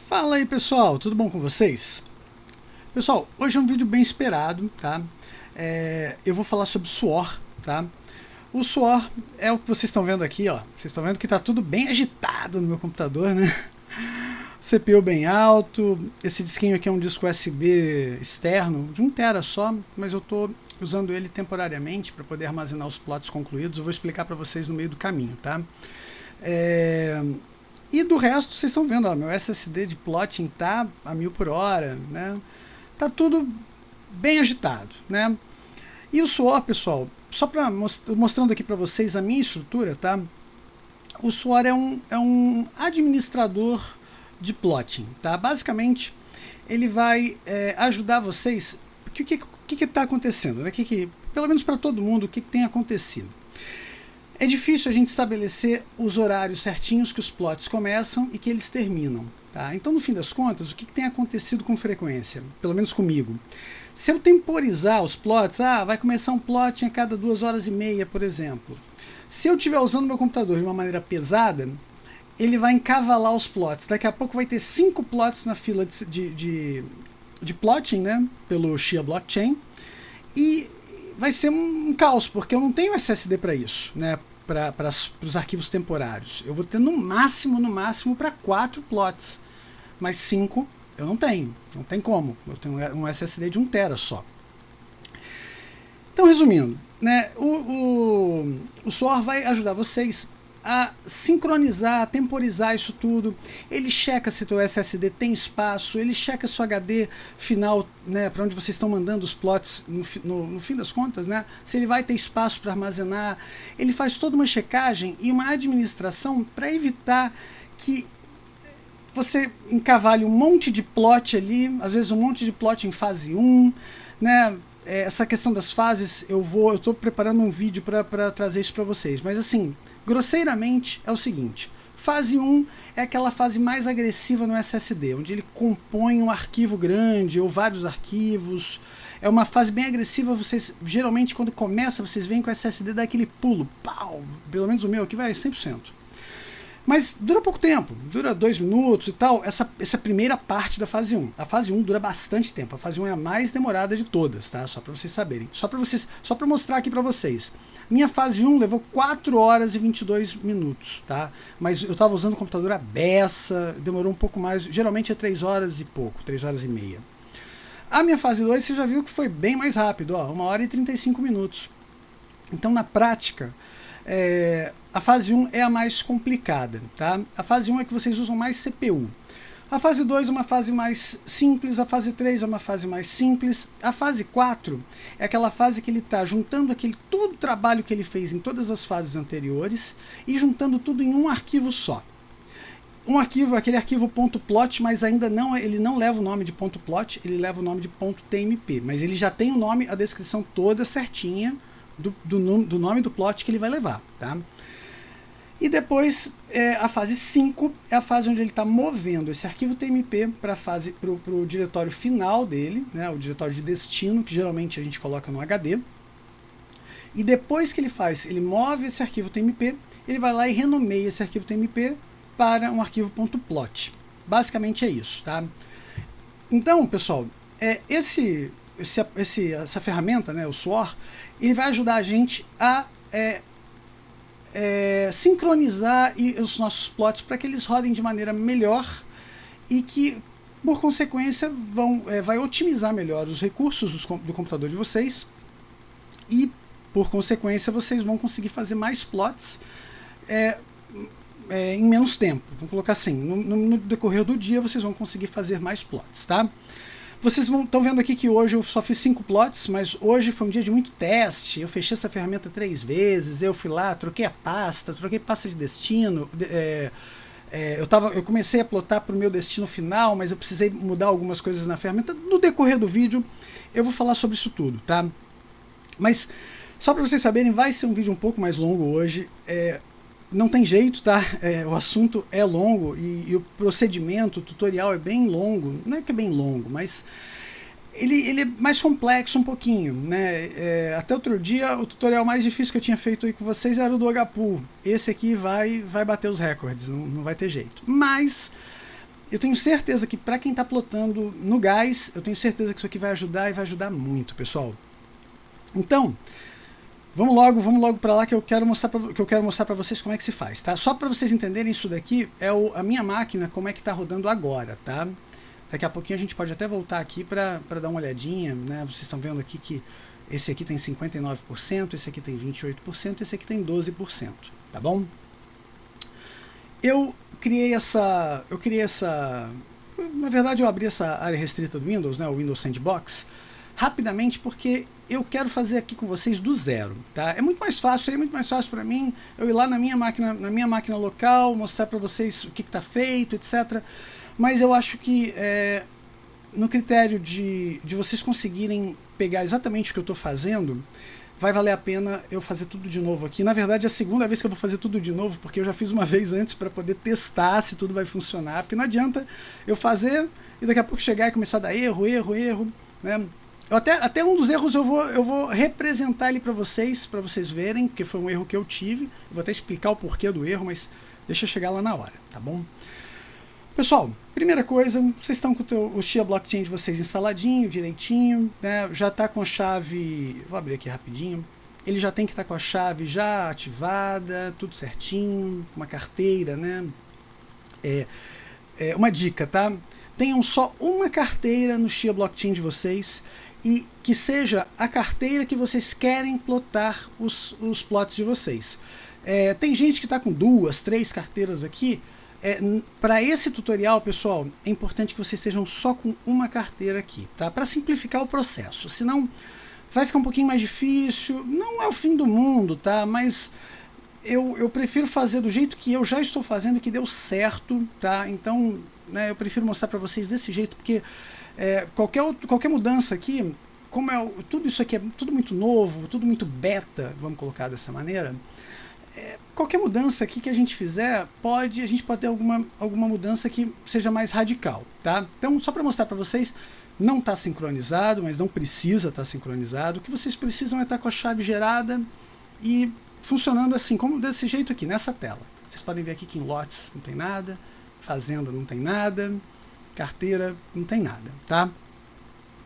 Fala aí pessoal, tudo bom com vocês? Pessoal, hoje é um vídeo bem esperado, tá? Eu vou falar sobre suor, tá? O suor é o que vocês estão vendo aqui, ó. Vocês estão vendo que tá tudo bem agitado no meu computador, né? CPU bem alto, esse disquinho aqui é um disco USB externo, de 1 TB só, mas eu tô usando ele temporariamente para poder armazenar os plots concluídos. Eu vou explicar para vocês no meio do caminho, tá? E do resto, vocês estão vendo, ó, meu SSD de plotting tá a 1000 por hora, né? Tá tudo bem agitado, né? E o suor, pessoal, só para mostrando aqui para vocês a minha estrutura, tá? O suor é um administrador de plotting, tá? Basicamente, ele vai ajudar vocês. O que está acontecendo, né? Pelo menos para todo mundo, o que tem acontecido? É difícil a gente estabelecer os horários certinhos que os plots começam e que eles terminam. Tá? Então, no fim das contas, o que tem acontecido com frequência? Pelo menos comigo. Se eu temporizar os plots, vai começar um plot a cada 2 horas e meia, por exemplo. Se eu estiver usando meu computador de uma maneira pesada, ele vai encavalar os plots. Daqui a pouco vai ter 5 plots na fila de plotting, né? Pelo Shia Blockchain. E vai ser um caos, porque eu não tenho SSD para isso, né? Para os arquivos temporários. Eu vou ter no máximo para 4 plots, mas 5 eu não tenho como. Eu tenho um SSD de 1 TB só. Então, resumindo, né? O Suor vai ajudar vocês a sincronizar, a temporizar isso tudo. Ele checa se teu SSD tem espaço, ele checa se o HD final, né, para onde vocês estão mandando os plots no fim das contas, né, se ele vai ter espaço para armazenar. Ele faz toda uma checagem e uma administração para evitar que você encavale um monte de plot ali, às vezes um monte de plot em fase 1, né? Essa questão das fases, eu estou preparando um vídeo para trazer isso para vocês, mas assim, grosseiramente é o seguinte: fase 1 é aquela fase mais agressiva no SSD, onde ele compõe um arquivo grande ou vários arquivos. É uma fase bem agressiva. Vocês geralmente, quando começa, vocês veem que o SSD dá aquele pulo, pau, pelo menos o meu aqui vai 100%. Mas dura pouco tempo, dura 2 minutos e tal, essa primeira parte da fase 1. A fase 1 dura bastante tempo, a fase 1 é a mais demorada de todas, tá? Só para vocês saberem, só para mostrar aqui para vocês. Minha fase 1 levou 4 horas e 22 minutos, tá? Mas eu estava usando o computador à beça, demorou um pouco mais, geralmente é 3 horas e pouco, 3 horas e meia. A minha fase 2, você já viu que foi bem mais rápido, ó, 1 hora e 35 minutos. Então, na prática, a fase 1 é a mais complicada, tá? A fase 1 é que vocês usam mais CPU. A fase 2 é uma fase mais simples, a fase 3 é uma fase mais simples. A fase 4 é aquela fase que ele está juntando todo o trabalho que ele fez em todas as fases anteriores e juntando tudo em um arquivo só. Um arquivo, aquele arquivo .plot, mas ainda não, ele não leva o nome de .plot, ele leva o nome de .tmp, mas ele já tem o nome, a descrição toda certinha do nome do plot que ele vai levar, tá? E depois, a fase 5 é a fase onde ele está movendo esse arquivo TMP para o diretório final dele, né, o diretório de destino, que geralmente a gente coloca no HD. E depois que ele move esse arquivo TMP, ele vai lá e renomeia esse arquivo TMP para um arquivo .plot. Basicamente é isso, tá? Então, pessoal, essa ferramenta, né, o Suor, ele vai ajudar a gente a sincronizar os nossos plots para que eles rodem de maneira melhor e que, por consequência, vai otimizar melhor os recursos do computador de vocês e, por consequência, vocês vão conseguir fazer mais plots em menos tempo. Vamos colocar assim, no decorrer do dia vocês vão conseguir fazer mais plots, tá? Vocês estão vendo aqui que hoje eu só fiz 5 plots, mas hoje foi um dia de muito teste. Eu fechei essa ferramenta 3 vezes, eu fui lá, troquei pasta de destino. Eu comecei a plotar para o meu destino final, mas eu precisei mudar algumas coisas na ferramenta. No decorrer do vídeo eu vou falar sobre isso tudo, tá? Mas só para vocês saberem, vai ser um vídeo um pouco mais longo hoje. Não tem jeito, tá? O assunto é longo e o procedimento, o tutorial é bem longo. Não é que é bem longo, mas ele é mais complexo um pouquinho, né? Até outro dia, o tutorial mais difícil que eu tinha feito aí com vocês era o do HPool. Esse aqui vai bater os recordes, não vai ter jeito. Mas eu tenho certeza que para quem está plotando no gás, eu tenho certeza que isso aqui vai ajudar e vai ajudar muito, pessoal. Então, vamos logo para lá que eu quero mostrar para vocês como é que se faz, tá? Só para vocês entenderem, isso daqui é a minha máquina, como é que está rodando agora, tá? Daqui a pouquinho a gente pode até voltar aqui para dar uma olhadinha, né? Vocês estão vendo aqui que esse aqui tem 59%, esse aqui tem 28%, esse aqui tem 12%, tá bom? Eu criei essa... Na verdade, eu abri essa área restrita do Windows, né? O Windows Sandbox, rapidamente porque eu quero fazer aqui com vocês do zero, tá? É muito mais fácil, seria muito mais fácil para mim eu ir lá na minha máquina local, mostrar para vocês o que está feito, etc. Mas eu acho que no critério de vocês conseguirem pegar exatamente o que eu estou fazendo, vai valer a pena eu fazer tudo de novo aqui. Na verdade, é a segunda vez que eu vou fazer tudo de novo, porque eu já fiz uma vez antes para poder testar se tudo vai funcionar, porque não adianta eu fazer e daqui a pouco chegar e começar a dar erro, né? Até um dos erros eu vou representar ele para vocês verem, porque foi um erro que eu tive. Eu vou até explicar o porquê do erro, mas deixa eu chegar lá na hora, tá bom? Pessoal, primeira coisa, vocês estão com o Xia Blockchain de vocês instaladinho, direitinho, né? Já está com a chave, vou abrir aqui rapidinho, ele já tem que estar com a chave já ativada, tudo certinho, uma carteira, né? Uma dica, tá? Tenham só uma carteira no Xia Blockchain de vocês e que seja a carteira que vocês querem plotar os plots de vocês. Tem gente que está com 2, 3 carteiras aqui. Para esse tutorial, pessoal, é importante que vocês estejam só com uma carteira aqui, tá? Para simplificar o processo, senão vai ficar um pouquinho mais difícil, não é o fim do mundo, tá? Mas eu prefiro fazer do jeito que eu já estou fazendo, que deu certo, tá? Então, né, eu prefiro mostrar para vocês desse jeito, porque qualquer mudança aqui, como tudo isso aqui é tudo muito novo, tudo muito beta, vamos colocar dessa maneira, qualquer mudança aqui que a gente fizer, a gente pode ter alguma mudança que seja mais radical, tá? Então, só para mostrar para vocês, não está sincronizado, mas não precisa estar sincronizado. O que vocês precisam é estar com a chave gerada e funcionando assim, como desse jeito aqui, nessa tela. Vocês podem ver aqui que em lotes não tem nada, fazenda não tem nada, carteira não tem nada, tá?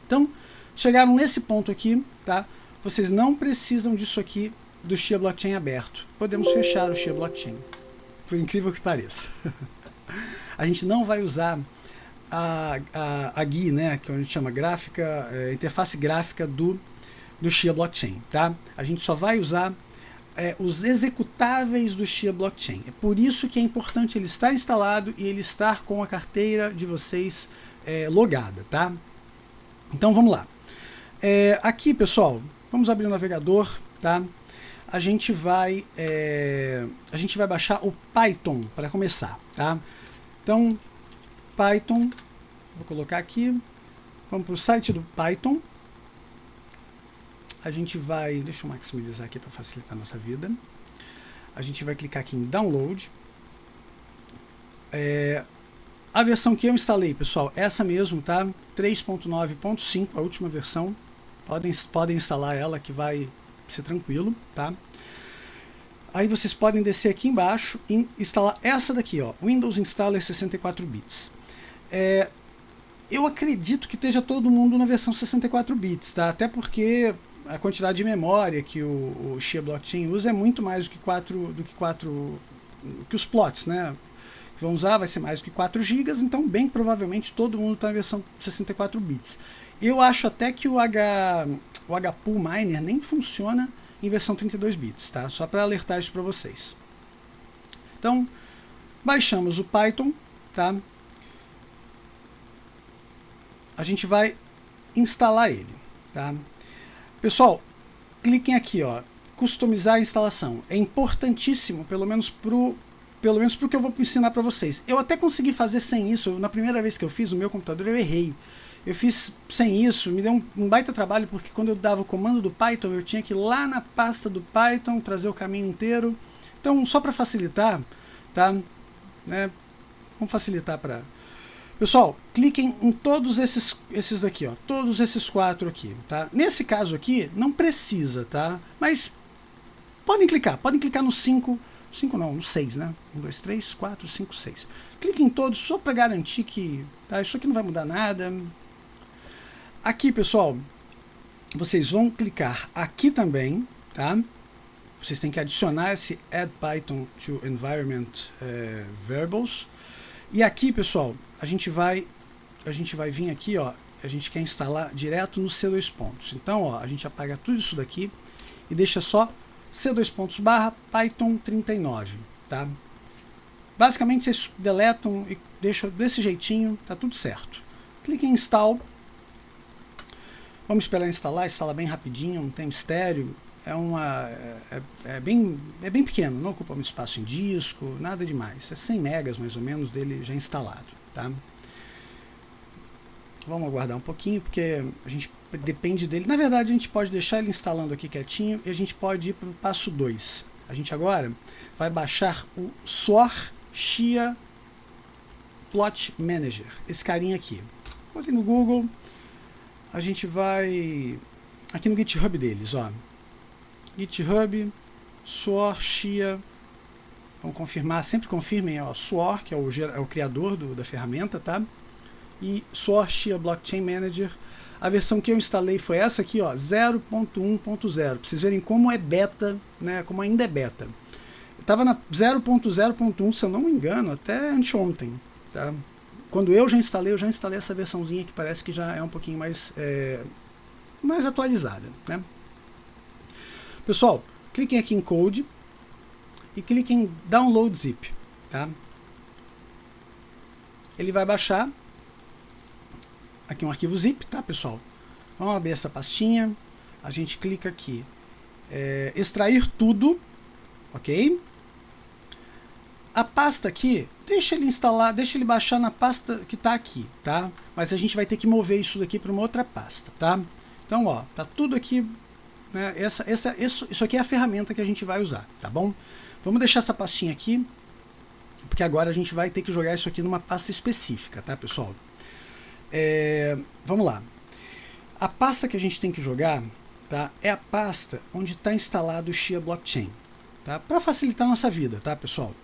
Então, chegaram nesse ponto aqui, tá? Vocês não precisam disso aqui do Xia Blockchain aberto. Podemos fechar o Xia Blockchain, por incrível que pareça. A gente não vai usar a GUI, né, que a gente chama interface gráfica do Xia Blockchain, tá? A gente só vai usar os executáveis do Xia Blockchain. É por isso que é importante ele estar instalado e ele estar com a carteira de vocês logada, tá? Então vamos lá. Aqui, pessoal, vamos abrir o navegador, tá? A gente vai baixar o Python para começar, tá? Então, Python, vou colocar aqui, vamos para o site do Python. A gente vai, deixa eu maximizar aqui para facilitar a nossa vida. A gente vai clicar aqui em Download. A versão que eu instalei, pessoal, essa mesmo, tá? 3.9.5, a última versão. Podem instalar ela que vai ser tranquilo, tá? Aí vocês podem descer aqui embaixo e instalar essa daqui, ó, Windows Installer 64 bits. Eu acredito que esteja todo mundo na versão 64 bits, tá? Até porque a quantidade de memória que o Xia Blockchain usa é muito mais do que os plots, né? Que vão usar vai ser mais do que 4 GB, então bem provavelmente todo mundo está na versão 64 bits. Eu acho até que o HPool Miner nem funciona em versão 32 bits, tá? Só para alertar isso para vocês. Então, baixamos o Python, tá? A gente vai instalar ele, tá? Pessoal, cliquem aqui, ó, customizar a instalação. É importantíssimo, pelo menos pro que eu vou ensinar para vocês. Eu até consegui fazer sem isso. Na primeira vez que eu fiz o meu computador, eu errei. Eu fiz sem isso, me deu um baita trabalho, porque quando eu dava o comando do Python, eu tinha que ir lá na pasta do Python, trazer o caminho inteiro. Então, só para facilitar, tá? Né? Vamos facilitar para... Pessoal, cliquem em todos esses daqui, ó, todos esses 4 aqui, tá? Nesse caso aqui, não precisa, tá? Mas podem clicar no 5 5 não, no 6, né? 1, 2, 3, 4, 5, 6. Clique em todos só para garantir que tá, isso aqui não vai mudar nada. Aqui, pessoal, vocês vão clicar aqui também, tá? Vocês têm que adicionar esse Add Python to Environment Variables. E aqui, pessoal, a gente vai vir aqui, ó, a gente quer instalar direto no C2 pontos. Então, ó, a gente apaga tudo isso daqui e deixa só C2 pontos barra Python 39, tá? Basicamente, vocês deletam e deixam desse jeitinho, tá tudo certo. Clique em Install. Vamos esperar instalar, instala bem rapidinho, não tem mistério. É bem pequeno, não ocupa muito espaço em disco, nada demais. É 100 megas mais ou menos dele já instalado, tá? Vamos aguardar um pouquinho, porque a gente depende dele. Na verdade, a gente pode deixar ele instalando aqui quietinho e a gente pode ir para o passo 2. A gente agora vai baixar o Suor Chia Plot Manager, esse carinha aqui. Botei no Google, a gente vai aqui no GitHub deles, ó. GitHub, Suor Chia, vamos confirmar, sempre confirmem, ó, Suor, que é o criador da ferramenta, tá? E Suor Chia Blockchain Manager. A versão que eu instalei foi essa aqui, ó, 0.1.0. Pra vocês verem como é beta, né? Como ainda é beta. Eu tava na 0.0.1, se eu não me engano, até anteontem, tá? Quando eu já instalei essa versãozinha que parece que já é um pouquinho mais atualizada, né? Pessoal, cliquem aqui em Code e cliquem em Download Zip, tá? Ele vai baixar aqui um arquivo zip, tá, pessoal? Vamos abrir essa pastinha, a gente clica aqui, extrair tudo, ok? A pasta aqui, deixa ele instalar, deixa ele baixar na pasta que tá aqui, tá? Mas a gente vai ter que mover isso daqui para uma outra pasta, tá? Então, ó, tá tudo aqui, né? Isso aqui é a ferramenta que a gente vai usar, tá bom? Vamos deixar essa pastinha aqui, porque agora a gente vai ter que jogar isso aqui numa pasta específica, tá, pessoal? Vamos lá. A pasta que a gente tem que jogar, tá, é a pasta onde está instalado o Chia Blockchain, tá? Para facilitar a nossa vida, tá, pessoal?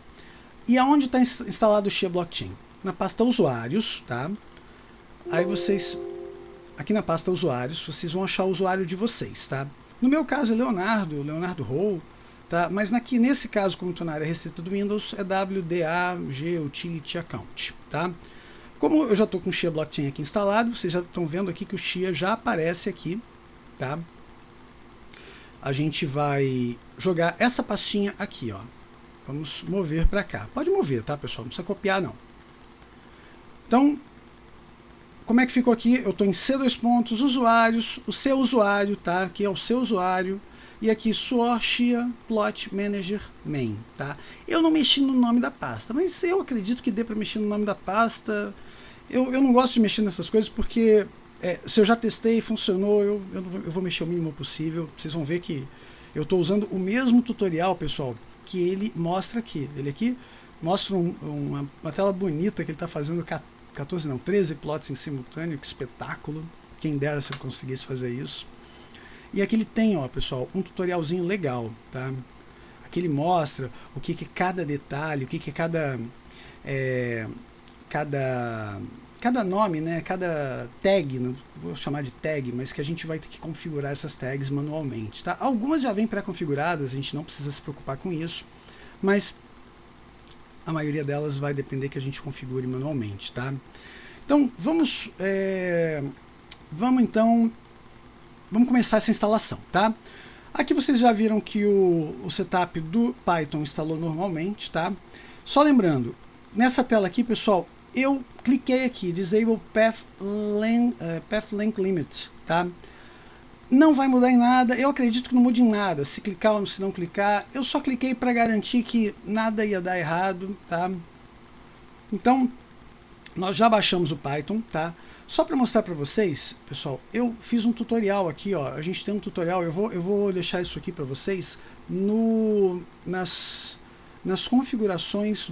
E aonde está instalado o Chia Blockchain? Na pasta usuários, tá? Aí vocês, aqui na pasta usuários, vocês vão achar o usuário de vocês, tá? No meu caso é Leonardo Hall, tá? Mas nesse caso, como estou na área restrita do Windows, é WDAG Utility Account, tá? Como eu já estou com o Chia Blockchain aqui instalado, vocês já estão vendo aqui que o Chia já aparece aqui, tá? A gente vai jogar essa pastinha aqui, ó. Vamos mover para cá. Pode mover, tá, pessoal? Não precisa copiar, não. Então, como é que ficou aqui? Eu estou em C2 pontos, usuários, o seu usuário, tá? Aqui é o seu usuário. E aqui, Suor Chia Plot Manager Main, tá? Eu não mexi no nome da pasta, mas eu acredito que dê para mexer no nome da pasta. Eu não gosto de mexer nessas coisas porque se eu já testei e funcionou, eu vou mexer o mínimo possível. Vocês vão ver que eu estou usando o mesmo tutorial, pessoal, que ele mostra aqui. Ele aqui mostra uma tela bonita que ele está fazendo 13 plots em simultâneo, que espetáculo. Quem dera se eu conseguisse fazer isso. E aqui ele tem, ó, pessoal, um tutorialzinho legal, tá? Aqui ele mostra o que é cada detalhe, o que é cada nome, né? Cada tag, não vou chamar de tag, mas que a gente vai ter que configurar essas tags manualmente, tá? Algumas já vêm pré-configuradas, a gente não precisa se preocupar com isso, mas a maioria delas vai depender que a gente configure manualmente, tá? Então, vamos começar essa instalação, tá? Aqui vocês já viram que o setup do Python instalou normalmente, tá? Só lembrando, nessa tela aqui, pessoal, eu cliquei aqui, Disable Path Length Limit, tá? Não vai mudar em nada, eu acredito que não mude em nada, se clicar ou se não clicar, eu só cliquei para garantir que nada ia dar errado, tá? Então, nós já baixamos o Python, tá? Só para mostrar para vocês, pessoal, eu fiz um tutorial aqui, ó. A gente tem um tutorial, eu vou deixar isso aqui para vocês nas configurações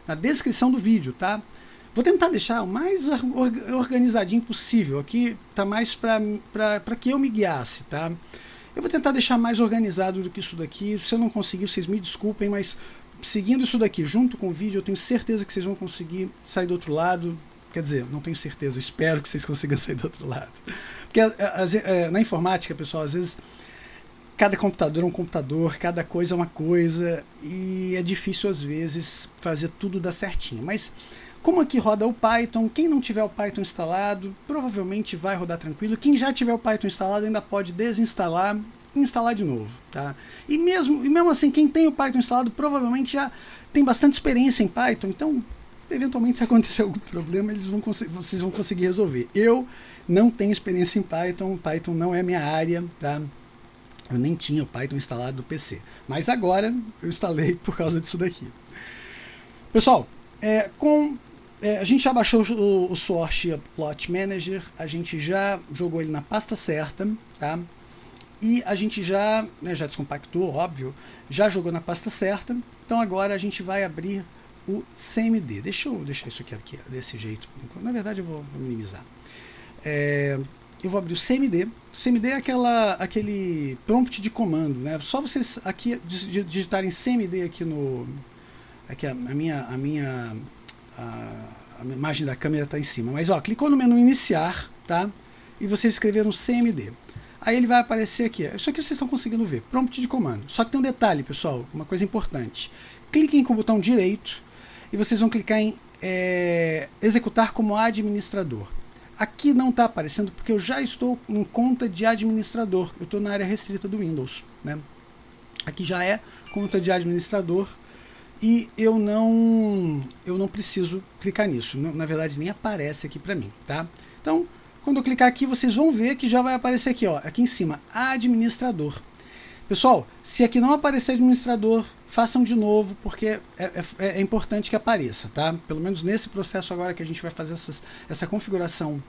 na descrição do vídeo, tá? Vou tentar deixar o mais organizadinho possível. Aqui tá mais para que eu me guiasse, tá? Eu vou tentar deixar mais organizado do que isso daqui. Se eu não conseguir, vocês me desculpem, mas seguindo isso daqui junto com o vídeo, eu tenho certeza que vocês vão conseguir sair do outro lado. Quer dizer, não tenho certeza, espero que vocês consigam sair do outro lado. Porque na informática, pessoal, às vezes cada computador é um computador, cada coisa é uma coisa, e é difícil às vezes fazer tudo dar certinho. Mas como aqui roda o Python, quem não tiver o Python instalado, provavelmente vai rodar tranquilo. Quem já tiver o Python instalado ainda pode desinstalar e instalar de novo, tá? E mesmo assim, quem tem o Python instalado provavelmente já tem bastante experiência em Python, então eventualmente se acontecer algum problema vocês vão conseguir resolver. Eu não tenho experiência em Python, Python não é minha área, tá? Eu nem tinha o Python instalado no PC, mas agora eu instalei por causa disso daqui. Pessoal, a gente já baixou o Sword Plot Manager, a gente já jogou ele na pasta certa, tá? E a gente já descompactou, óbvio, já jogou na pasta certa, então agora a gente vai abrir o CMD. Deixa eu deixar isso aqui desse jeito. Na verdade eu vou minimizar. Eu vou abrir o CMD. CMD é aquele prompt de comando, né? Só vocês aqui digitarem CMD aqui no... Aqui a imagem da câmera está em cima. Mas ó, clicou no menu iniciar, tá? E vocês escreveram CMD. Aí ele vai aparecer aqui. Isso aqui vocês estão conseguindo ver. Prompt de comando. Só que tem um detalhe, pessoal. Uma coisa importante. Cliquem com o botão direito e vocês vão clicar em executar como administrador. Aqui não está aparecendo porque eu já estou em conta de administrador. Eu estou na área restrita do Windows, né? Aqui já é conta de administrador e eu não preciso clicar nisso. Na verdade, nem aparece aqui para mim, tá? Então, quando eu clicar aqui, vocês vão ver que já vai aparecer aqui, ó, aqui em cima, administrador. Pessoal, se aqui não aparecer administrador, façam de novo, porque é importante que apareça, tá? Pelo menos nesse processo agora que a gente vai fazer essa configuração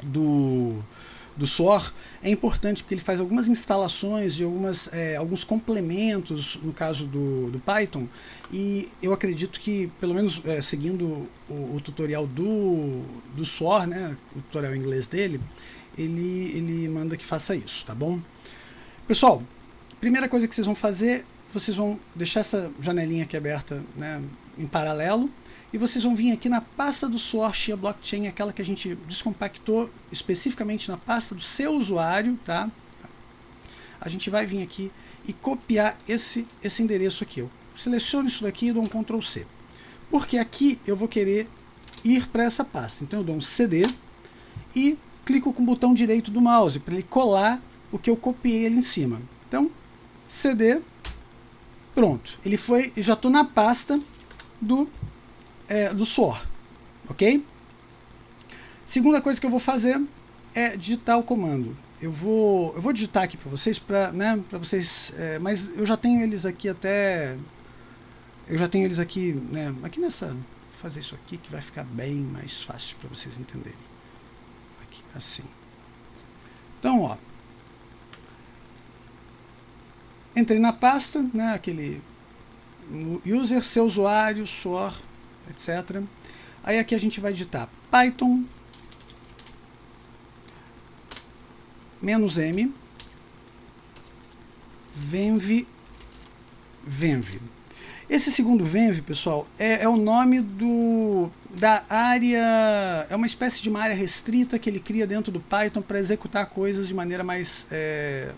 do SOAR, é importante porque ele faz algumas instalações de alguns complementos, no caso do Python, e eu acredito que, pelo menos seguindo o tutorial do SOAR, né, o tutorial em inglês dele, ele manda que faça isso, tá bom? Pessoal, primeira coisa que vocês vão fazer, vocês vão deixar essa janelinha aqui aberta, né, em paralelo, e vocês vão vir aqui na pasta do Source Blockchain, aquela que a gente descompactou especificamente na pasta do seu usuário, tá? A gente vai vir aqui e copiar esse endereço aqui. Eu seleciono isso daqui e dou um Ctrl C. Porque aqui eu vou querer ir para essa pasta. Então eu dou um CD e clico com o botão direito do mouse para ele colar o que eu copiei ali em cima. Então, CD, pronto. Ele foi, eu já estou na pasta do SOAR, ok? Segunda coisa que eu vou fazer é digitar o comando. Eu vou digitar aqui para vocês, vocês, mas eu já tenho eles aqui né, aqui nessa, vou fazer isso aqui que vai ficar bem mais fácil para vocês entenderem. Aqui, assim. Então, ó, entrei na pasta, né, aquele user, seu usuário, SOAR, etc. Aí aqui a gente vai digitar Python -m venv. Esse segundo venv, pessoal, é o nome da área, é uma espécie de uma área restrita que ele cria dentro do Python para executar coisas de maneira mais é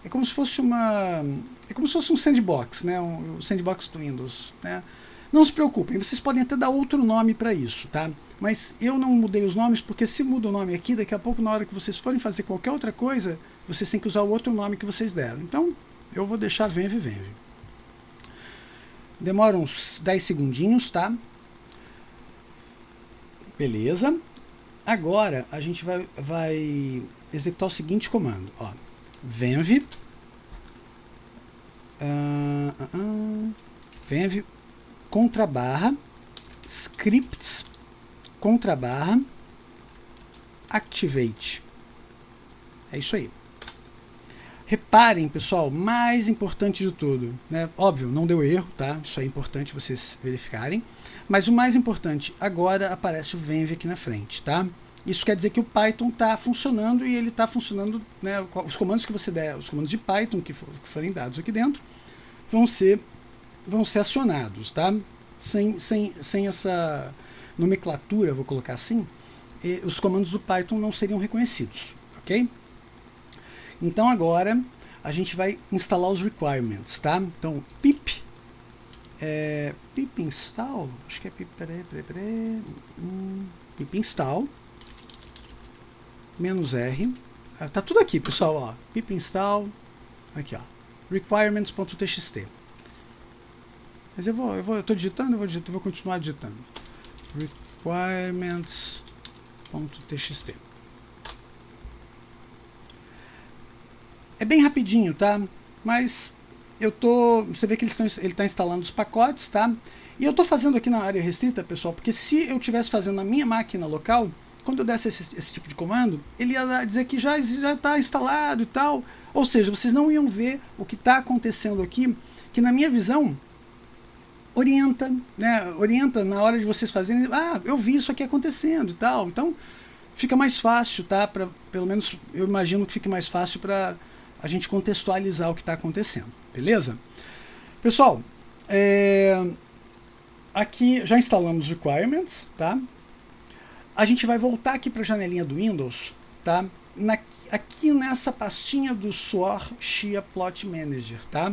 como se fosse um sandbox, né? Um sandbox do Windows, né? Não se preocupem, vocês podem até dar outro nome para isso, tá? Mas eu não mudei os nomes, porque se muda o nome aqui, daqui a pouco, na hora que vocês forem fazer qualquer outra coisa, vocês têm que usar o outro nome que vocês deram. Então, eu vou deixar venv. Demora uns 10 segundinhos, tá? Beleza. Agora, a gente vai executar o seguinte comando, ó. Venv // scripts / activate. É isso aí. Reparem, pessoal, mais importante de tudo, né? Óbvio, não deu erro, tá? Isso é importante vocês verificarem. Mas o mais importante, agora aparece o venv aqui na frente, tá? Isso quer dizer que o Python está funcionando e ele está funcionando, né, os comandos que você der, os comandos de Python que forem dados aqui dentro, vão ser acionados, tá? Sem essa nomenclatura, vou colocar assim, os comandos do Python não seriam reconhecidos, ok? Então agora a gente vai instalar os requirements, tá? Então pip install, acho que é pip, pip install -r, tá tudo aqui, pessoal, ó, pip install, aqui, ó, requirements.txt. Mas eu tô digitando, vou continuar digitando. Requirements.txt. É bem rapidinho, tá? Mas você vê que ele está instalando os pacotes, tá? E eu estou fazendo aqui na área restrita, pessoal, porque se eu estivesse fazendo na minha máquina local, quando eu desse esse tipo de comando, ele ia dizer que já está instalado e tal. Ou seja, vocês não iam ver o que está acontecendo aqui, que na minha visão orienta, né? Orienta na hora de vocês fazerem, eu vi isso aqui acontecendo e tal. Então fica mais fácil, tá? Pelo menos eu imagino que fique mais fácil para a gente contextualizar o que está acontecendo, beleza? Pessoal, aqui já instalamos requirements, tá? A gente vai voltar aqui para a janelinha do Windows, tá? Aqui nessa pastinha do SUOR Chia Plot Manager, tá?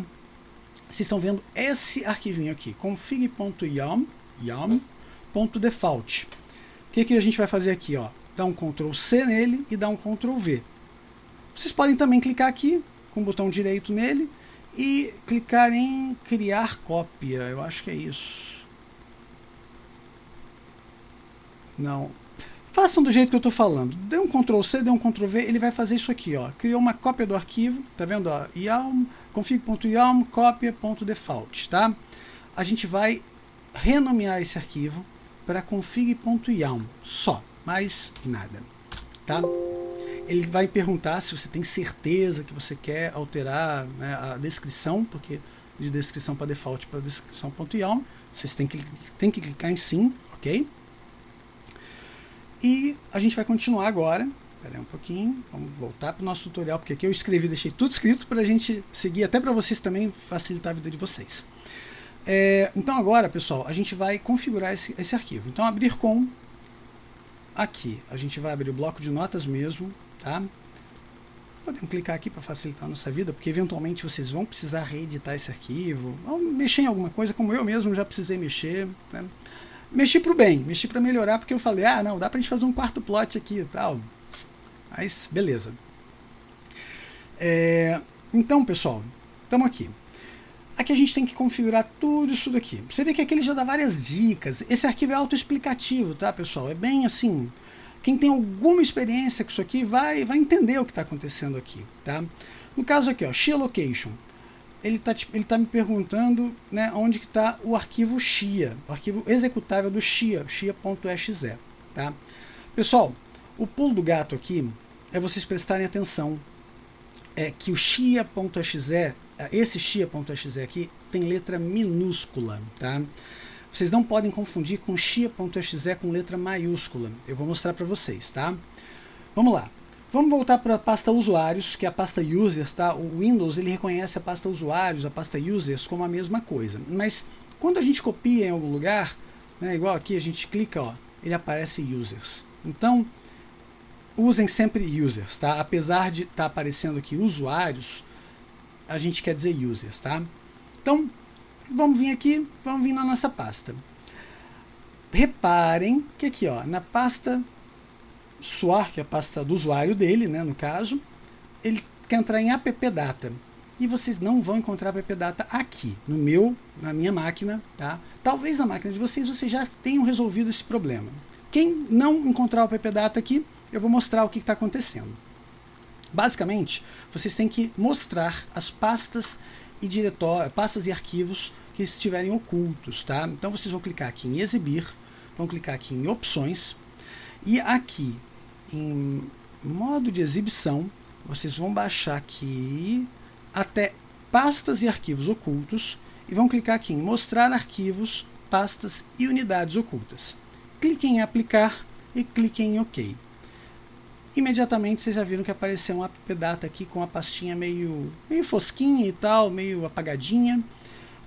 Vocês estão vendo esse arquivinho aqui, config.yum.default. O que a gente vai fazer aqui, ó? Dar um Ctrl C nele e dar um Ctrl V. Vocês podem também clicar aqui com o botão direito nele e clicar em criar cópia. Eu acho que é isso. Não. Façam do jeito que eu estou falando. Dê um Ctrl C, dê um Ctrl V, ele vai fazer isso aqui, ó. Criou uma cópia do arquivo, tá vendo? Ó, config.yum cópia.default, tá? A gente vai renomear esse arquivo para config.yum, só, mais nada, tá? Ele vai perguntar se você tem certeza que você quer alterar, né, a descrição, porque de descrição para default para descrição.yum, vocês têm que clicar em sim, ok? E a gente vai continuar agora. Espera aí um pouquinho, vamos voltar para o nosso tutorial, porque aqui eu escrevi, deixei tudo escrito para a gente seguir, até para vocês também facilitar a vida de vocês. Então agora, pessoal, a gente vai configurar esse arquivo. Então abrir com, aqui, a gente vai abrir o bloco de notas mesmo, tá? Podemos clicar aqui para facilitar a nossa vida, porque eventualmente vocês vão precisar reeditar esse arquivo, ou mexer em alguma coisa, como eu mesmo já precisei mexer, né? Mexi para o bem, mexi para melhorar, porque eu falei, não, dá para a gente fazer um quarto plot aqui e tal. Mas, beleza. Então, pessoal, estamos aqui. Aqui a gente tem que configurar tudo isso daqui. Você vê que aqui ele já dá várias dicas. Esse arquivo é autoexplicativo, tá, pessoal? É bem assim, quem tem alguma experiência com isso aqui vai entender o que está acontecendo aqui, tá? No caso aqui, ó, Chia Location. Ele tá me perguntando, né, onde que está o arquivo Chia, o arquivo executável do Chia, chia.exe, tá? Pessoal, o pulo do gato aqui é vocês prestarem atenção, que o chia.exe, esse chia.exe aqui, tem letra minúscula, tá? Vocês não podem confundir com chia.exe com letra maiúscula. Eu vou mostrar para vocês, tá? Vamos lá. Vamos voltar para a pasta usuários, que é a pasta users, tá? O Windows ele reconhece a pasta usuários, a pasta users como a mesma coisa. Mas quando a gente copia em algum lugar, né, igual aqui a gente clica, ó, ele aparece users. Então, usem sempre users, tá? Apesar de estar aparecendo aqui usuários, a gente quer dizer users, tá? Então, vamos vir aqui, vamos vir na nossa pasta. Reparem que aqui, ó, na pasta SUOR, que é a pasta do usuário dele, né, no caso, ele quer entrar em appdata. E vocês não vão encontrar appdata aqui, na minha máquina, tá? Talvez a máquina de vocês já tenham resolvido esse problema. Quem não encontrar o appdata aqui, eu vou mostrar o que está acontecendo. Basicamente, vocês têm que mostrar as pastas e pastas e arquivos que estiverem ocultos, tá? Então vocês vão clicar aqui em exibir, vão clicar aqui em opções, e aqui em modo de exibição, vocês vão baixar aqui até pastas e arquivos ocultos e vão clicar aqui em mostrar arquivos, pastas e unidades ocultas. Cliquem em aplicar e cliquem em OK. imediatamente vocês já viram que apareceu um appdata aqui com a pastinha meio fosquinha e tal, meio apagadinha.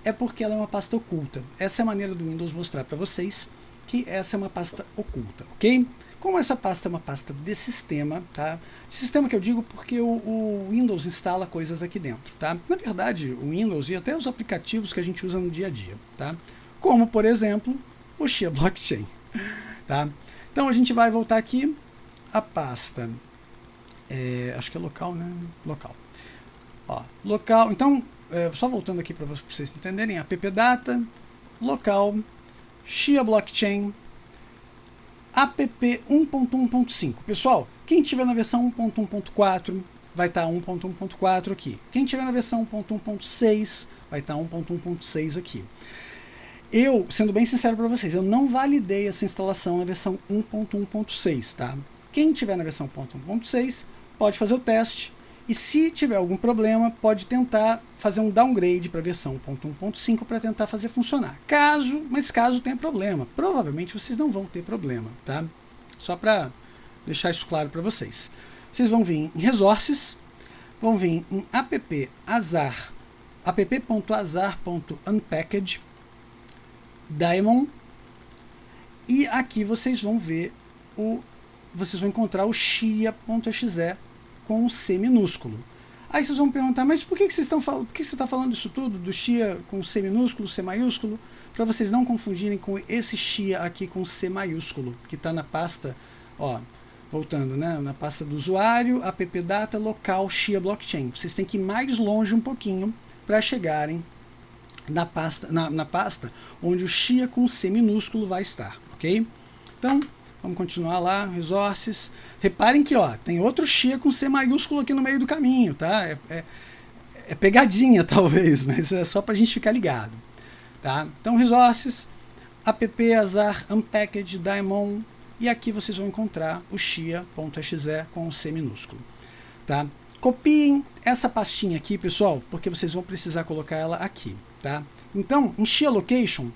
É porque ela é uma pasta oculta. Essa é a maneira do Windows mostrar para vocês que essa é uma pasta oculta, ok? Como essa pasta é uma pasta de sistema, tá? De sistema que eu digo porque o Windows instala coisas aqui dentro, tá? Na verdade, o Windows e até os aplicativos que a gente usa no dia a dia, tá? Como, por exemplo, o Xia Blockchain, tá? Então a gente vai voltar aqui, a pasta, acho que é local, né? Local. Ó, local, então, só voltando aqui para vocês entenderem, appdata, local, Xia Blockchain, app 1.1.5. Pessoal, quem tiver na versão 1.1.4 vai estar 1.1.4 aqui. Quem tiver na versão 1.1.6 vai estar 1.1.6 aqui. Eu, sendo bem sincero para vocês, eu não validei essa instalação na versão 1.1.6, tá? Quem tiver na versão 1.1.6 pode fazer o teste e se tiver algum problema pode tentar fazer um downgrade para a versão 1.1.5 para tentar fazer funcionar. Mas caso tenha problema, provavelmente vocês não vão ter problema, tá? Só para deixar isso claro para vocês. Vocês vão vir em Resources, vão vir em app.azar.unpacked daemon e aqui vocês vão ver vocês vão encontrar o Xia.exe com um C minúsculo. Aí vocês vão perguntar, mas por que vocês estão falando? Por que você está falando isso tudo do Xia com C minúsculo, C maiúsculo? Para vocês não confundirem com esse Xia aqui com C maiúsculo, que está na pasta, ó, voltando, né? Na pasta do usuário, appdata local Xia Blockchain. Vocês têm que ir mais longe um pouquinho para chegarem na pasta onde o Xia com C minúsculo vai estar, ok? Então, vamos continuar lá, Resources. Reparem que ó, tem outro Xia com C maiúsculo aqui no meio do caminho, tá? É pegadinha talvez, mas é só para a gente ficar ligado, tá? Então Resources, app azar unpacked daemon e aqui vocês vão encontrar o Xia.exe com C minúsculo, tá? Copiem essa pastinha aqui, pessoal, porque vocês vão precisar colocar ela aqui, tá? Então, em Xia Location,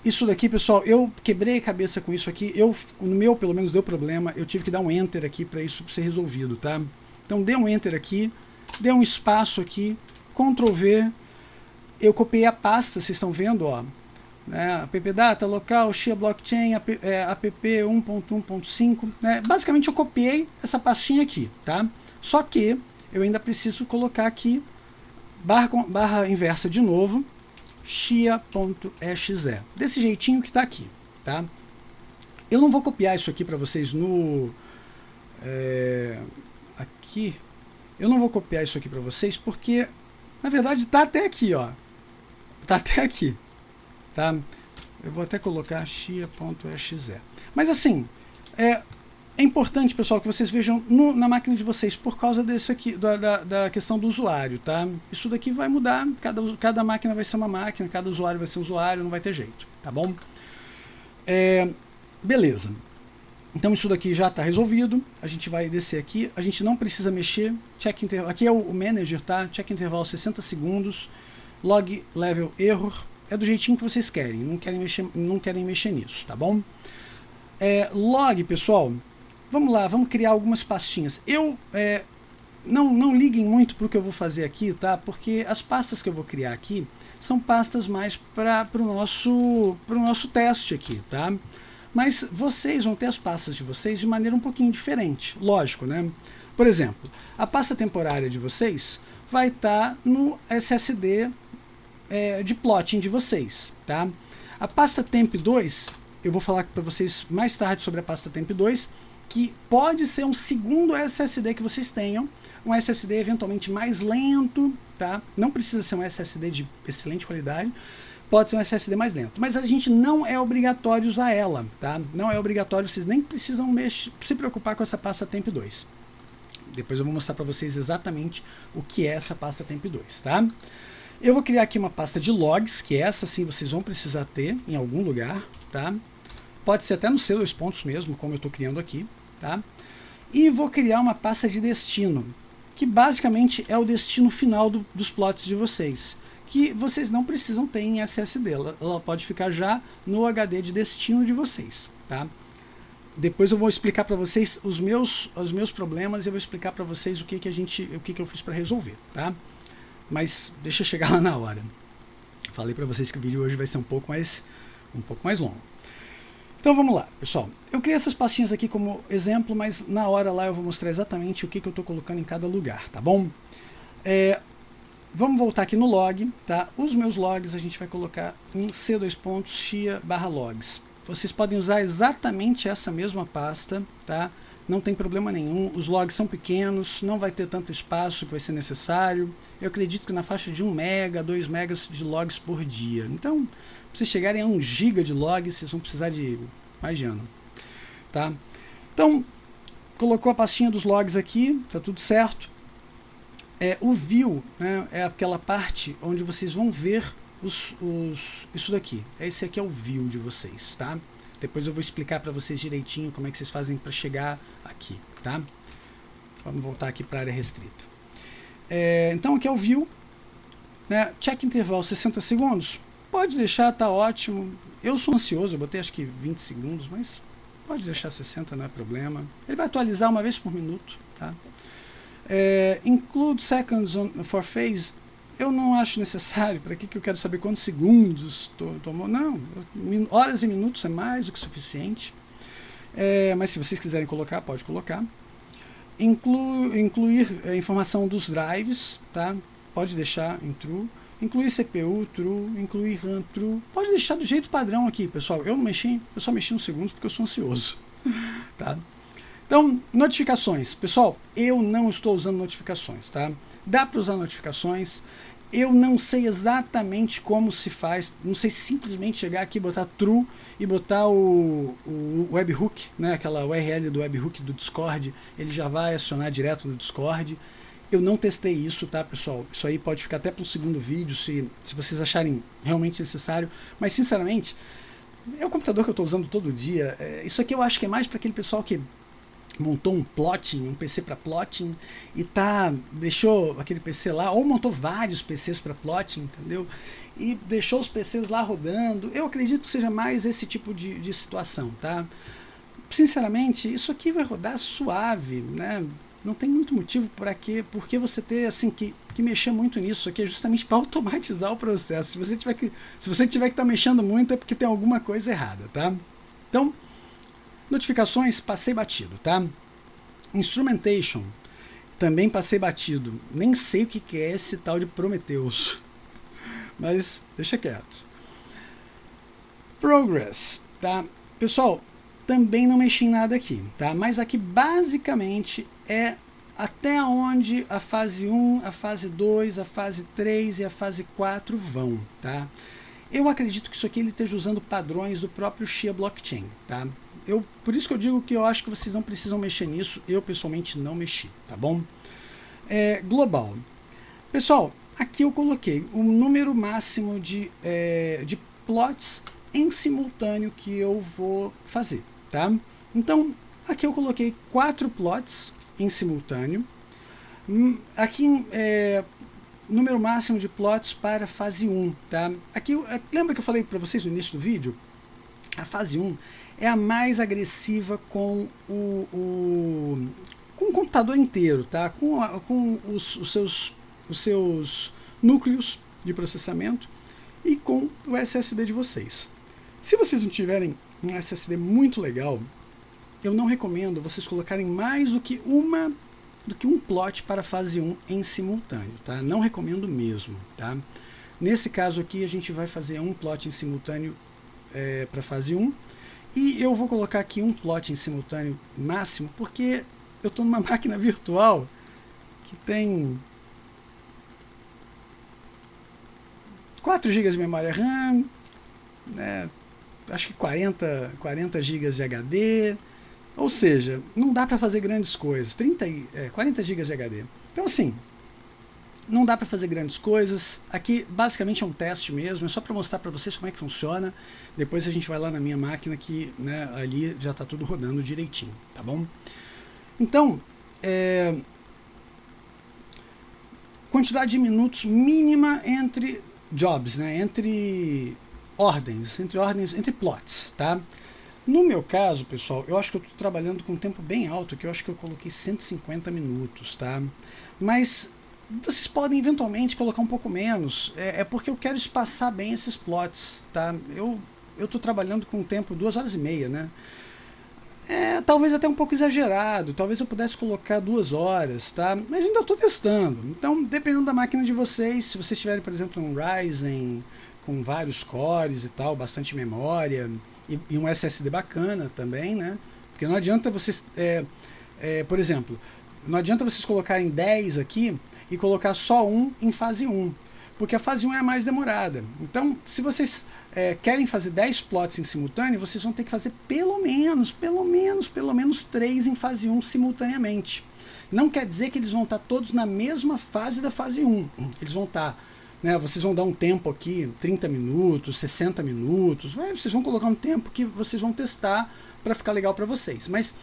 isso daqui, pessoal, eu quebrei a cabeça com isso aqui, no meu, pelo menos, deu problema, eu tive que dar um Enter aqui para isso ser resolvido, tá? Então, dê um Enter aqui, dê um espaço aqui, Ctrl V, eu copiei a pasta, vocês estão vendo, ó, né, appdata, local, Xia Blockchain, app 1.1.5, né, basicamente eu copiei essa pastinha aqui, tá? Só que eu ainda preciso colocar aqui, barra inversa de novo, Xia.exe, desse jeitinho que está aqui, tá? Eu não vou copiar isso aqui para vocês aqui, eu não vou copiar isso aqui para vocês porque, na verdade, está até aqui, ó, está até aqui, tá? Eu vou até colocar Xia.exe, mas assim, é importante, pessoal, que vocês vejam na máquina de vocês por causa desse aqui, da questão do usuário, tá? Isso daqui vai mudar, cada máquina vai ser uma máquina, cada usuário vai ser um usuário, não vai ter jeito, tá bom? Beleza. Então isso daqui já está resolvido, a gente vai descer aqui, a gente não precisa mexer, check interval, aqui é o manager, tá? Check intervalo 60 segundos, log level error, é do jeitinho que vocês querem, não querem mexer nisso, tá bom? Log, pessoal, vamos lá, vamos criar algumas pastinhas. Não liguem muito para o que eu vou fazer aqui, tá? Porque as pastas que eu vou criar aqui são pastas mais para o nosso teste aqui, tá? Mas vocês vão ter as pastas de vocês de maneira um pouquinho diferente, lógico, né? Por exemplo, a pasta temporária de vocês vai estar no SSD de plotting de vocês, tá? A pasta temp2, eu vou falar para vocês mais tarde sobre a pasta temp2, que pode ser um segundo SSD que vocês tenham, um SSD eventualmente mais lento, tá? Não precisa ser um SSD de excelente qualidade, pode ser um SSD mais lento, mas a gente não é obrigatório usar ela, tá? Não é obrigatório, vocês nem precisam se preocupar com essa pasta temp2. Depois eu vou mostrar para vocês exatamente o que é essa pasta temp2, tá? Eu vou criar aqui uma pasta de logs, que essa sim vocês vão precisar ter em algum lugar, tá? Pode ser até no C2 pontos mesmo, como eu estou criando aqui, tá? E vou criar uma pasta de destino, que basicamente é o destino final dos plots de vocês, que vocês não precisam ter em SSD, ela pode ficar já no HD de destino de vocês, tá? depois eu vou explicar para vocês os meus problemas e eu vou explicar para vocês o que eu fiz para resolver, tá? Mas deixa eu chegar lá na hora. Falei para vocês que o vídeo hoje vai ser um pouco mais longo. Então vamos lá, pessoal. Eu criei essas pastinhas aqui como exemplo, mas na hora lá eu vou mostrar exatamente o que eu estou colocando em cada lugar, tá bom? Vamos voltar aqui no log, tá? Os meus logs a gente vai colocar em c:/logs. Vocês podem usar exatamente essa mesma pasta, tá? Não tem problema nenhum, os logs são pequenos, não vai ter tanto espaço que vai ser necessário. Eu acredito que na faixa de 1 mega, 2 megas de logs por dia. Então, para vocês chegarem a 1 giga de logs, vocês vão precisar de mais de ano, tá? Então, colocou a pastinha dos logs aqui, tá tudo certo. O view, né, é aquela parte onde vocês vão ver isso daqui. Esse aqui é o view de vocês, tá? Depois eu vou explicar para vocês direitinho como é que vocês fazem para chegar aqui, tá? Vamos voltar aqui para a área restrita. Então aqui é o view, né? Check intervalo 60 segundos. Pode deixar, tá ótimo. Eu sou ansioso, eu botei acho que 20 segundos, mas pode deixar 60, não é problema. Ele vai atualizar uma vez por minuto, tá? Include seconds for phase. Eu não acho necessário. Para que eu quero saber quantos segundos tomou? Não, horas e minutos é mais do que suficiente. Mas se vocês quiserem colocar, pode colocar. Incluir a informação dos drives, tá? Pode deixar em true. Incluir CPU, true. Incluir RAM, true. Pode deixar do jeito padrão aqui, pessoal. Eu só mexi uns segundos porque eu sou ansioso. Tá? Então, notificações. Pessoal, eu não estou usando notificações, tá? Dá para usar notificações. Eu não sei exatamente como se faz. Não sei simplesmente chegar aqui, botar true e botar o webhook, né? Aquela URL do webhook do Discord, ele já vai acionar direto no Discord. Eu não testei isso, tá, pessoal? Isso aí pode ficar até para um segundo vídeo, se vocês acharem realmente necessário. Mas, sinceramente, é o computador que eu estou usando todo dia. Isso aqui eu acho que é mais para aquele pessoal que montou um plotting, um PC para plotting e deixou aquele PC lá, ou montou vários PCs para plotting, entendeu? E deixou os PCs lá rodando. Eu acredito que seja mais esse tipo de situação, tá? Sinceramente, isso aqui vai rodar suave, né? Não tem muito motivo porque você ter assim que mexer muito nisso. Isso aqui é justamente para automatizar o processo. Se você tiver que estar mexendo muito é porque tem alguma coisa errada, tá? Então, notificações, passei batido, tá? Instrumentation, também passei batido. Nem sei o que é esse tal de Prometheus, mas deixa quieto. Progress, tá? Pessoal, também não mexi em nada aqui, tá? Mas aqui basicamente é até onde a fase 1, a fase 2, a fase 3 e a fase 4 vão, tá? Eu acredito que isso aqui ele esteja usando padrões do próprio Shia Blockchain, tá? Por isso que eu digo que eu acho que vocês não precisam mexer nisso. Eu, pessoalmente, não mexi, tá bom? Global. Pessoal, aqui eu coloquei o número máximo de plots em simultâneo que eu vou fazer, tá? Então, aqui eu coloquei 4 plots em simultâneo. Aqui, número máximo de plots para fase 1, tá? Aqui, lembra que eu falei para vocês no início do vídeo? A fase 1 é a mais agressiva com o computador inteiro, tá? Com os seus núcleos de processamento e com o SSD de vocês. Se vocês não tiverem um SSD muito legal, eu não recomendo vocês colocarem mais do que um plot para a fase 1 em simultâneo, tá? Não recomendo mesmo, tá? Nesse caso aqui, a gente vai fazer um plot em simultâneo para a fase 1. E eu vou colocar aqui um plot em simultâneo máximo, porque eu estou numa máquina virtual que tem 4 GB de memória RAM, né, acho que 40 GB de HD, ou seja, não dá para fazer grandes coisas, 40 GB de HD. Então assim, não dá para fazer grandes coisas. Aqui basicamente é um teste mesmo, é só para mostrar para vocês como é que funciona. Depois a gente vai lá na minha máquina que, né, ali já está tudo rodando direitinho, tá bom? Então, quantidade de minutos mínima entre jobs, né, entre ordens, entre plots, tá? No meu caso, pessoal, eu acho que eu estou trabalhando com um tempo bem alto, que eu acho que eu coloquei 150 minutos, tá? Mas vocês podem eventualmente colocar um pouco menos, é porque eu quero espaçar bem esses plots, tá? Eu estou trabalhando com um tempo 2 horas e meia, né? Talvez até um pouco exagerado, talvez eu pudesse colocar 2 horas, tá? Mas ainda estou testando. Então, dependendo da máquina de vocês, se vocês tiverem, por exemplo, um Ryzen com vários cores e tal, bastante memória, e um SSD bacana também, né? Porque não adianta vocês, por exemplo, não adianta vocês colocarem 10 aqui e colocar só um em fase 1, porque a fase 1 é a mais demorada. Então, se vocês querem fazer 10 plots em simultâneo, vocês vão ter que fazer pelo menos 3 em fase 1 simultaneamente. Não quer dizer que eles vão estar todos na mesma fase da fase 1. Eles vão estar, né, vocês vão dar um tempo aqui, 30 minutos, 60 minutos, vocês vão colocar um tempo que vocês vão testar para ficar legal para vocês. Mas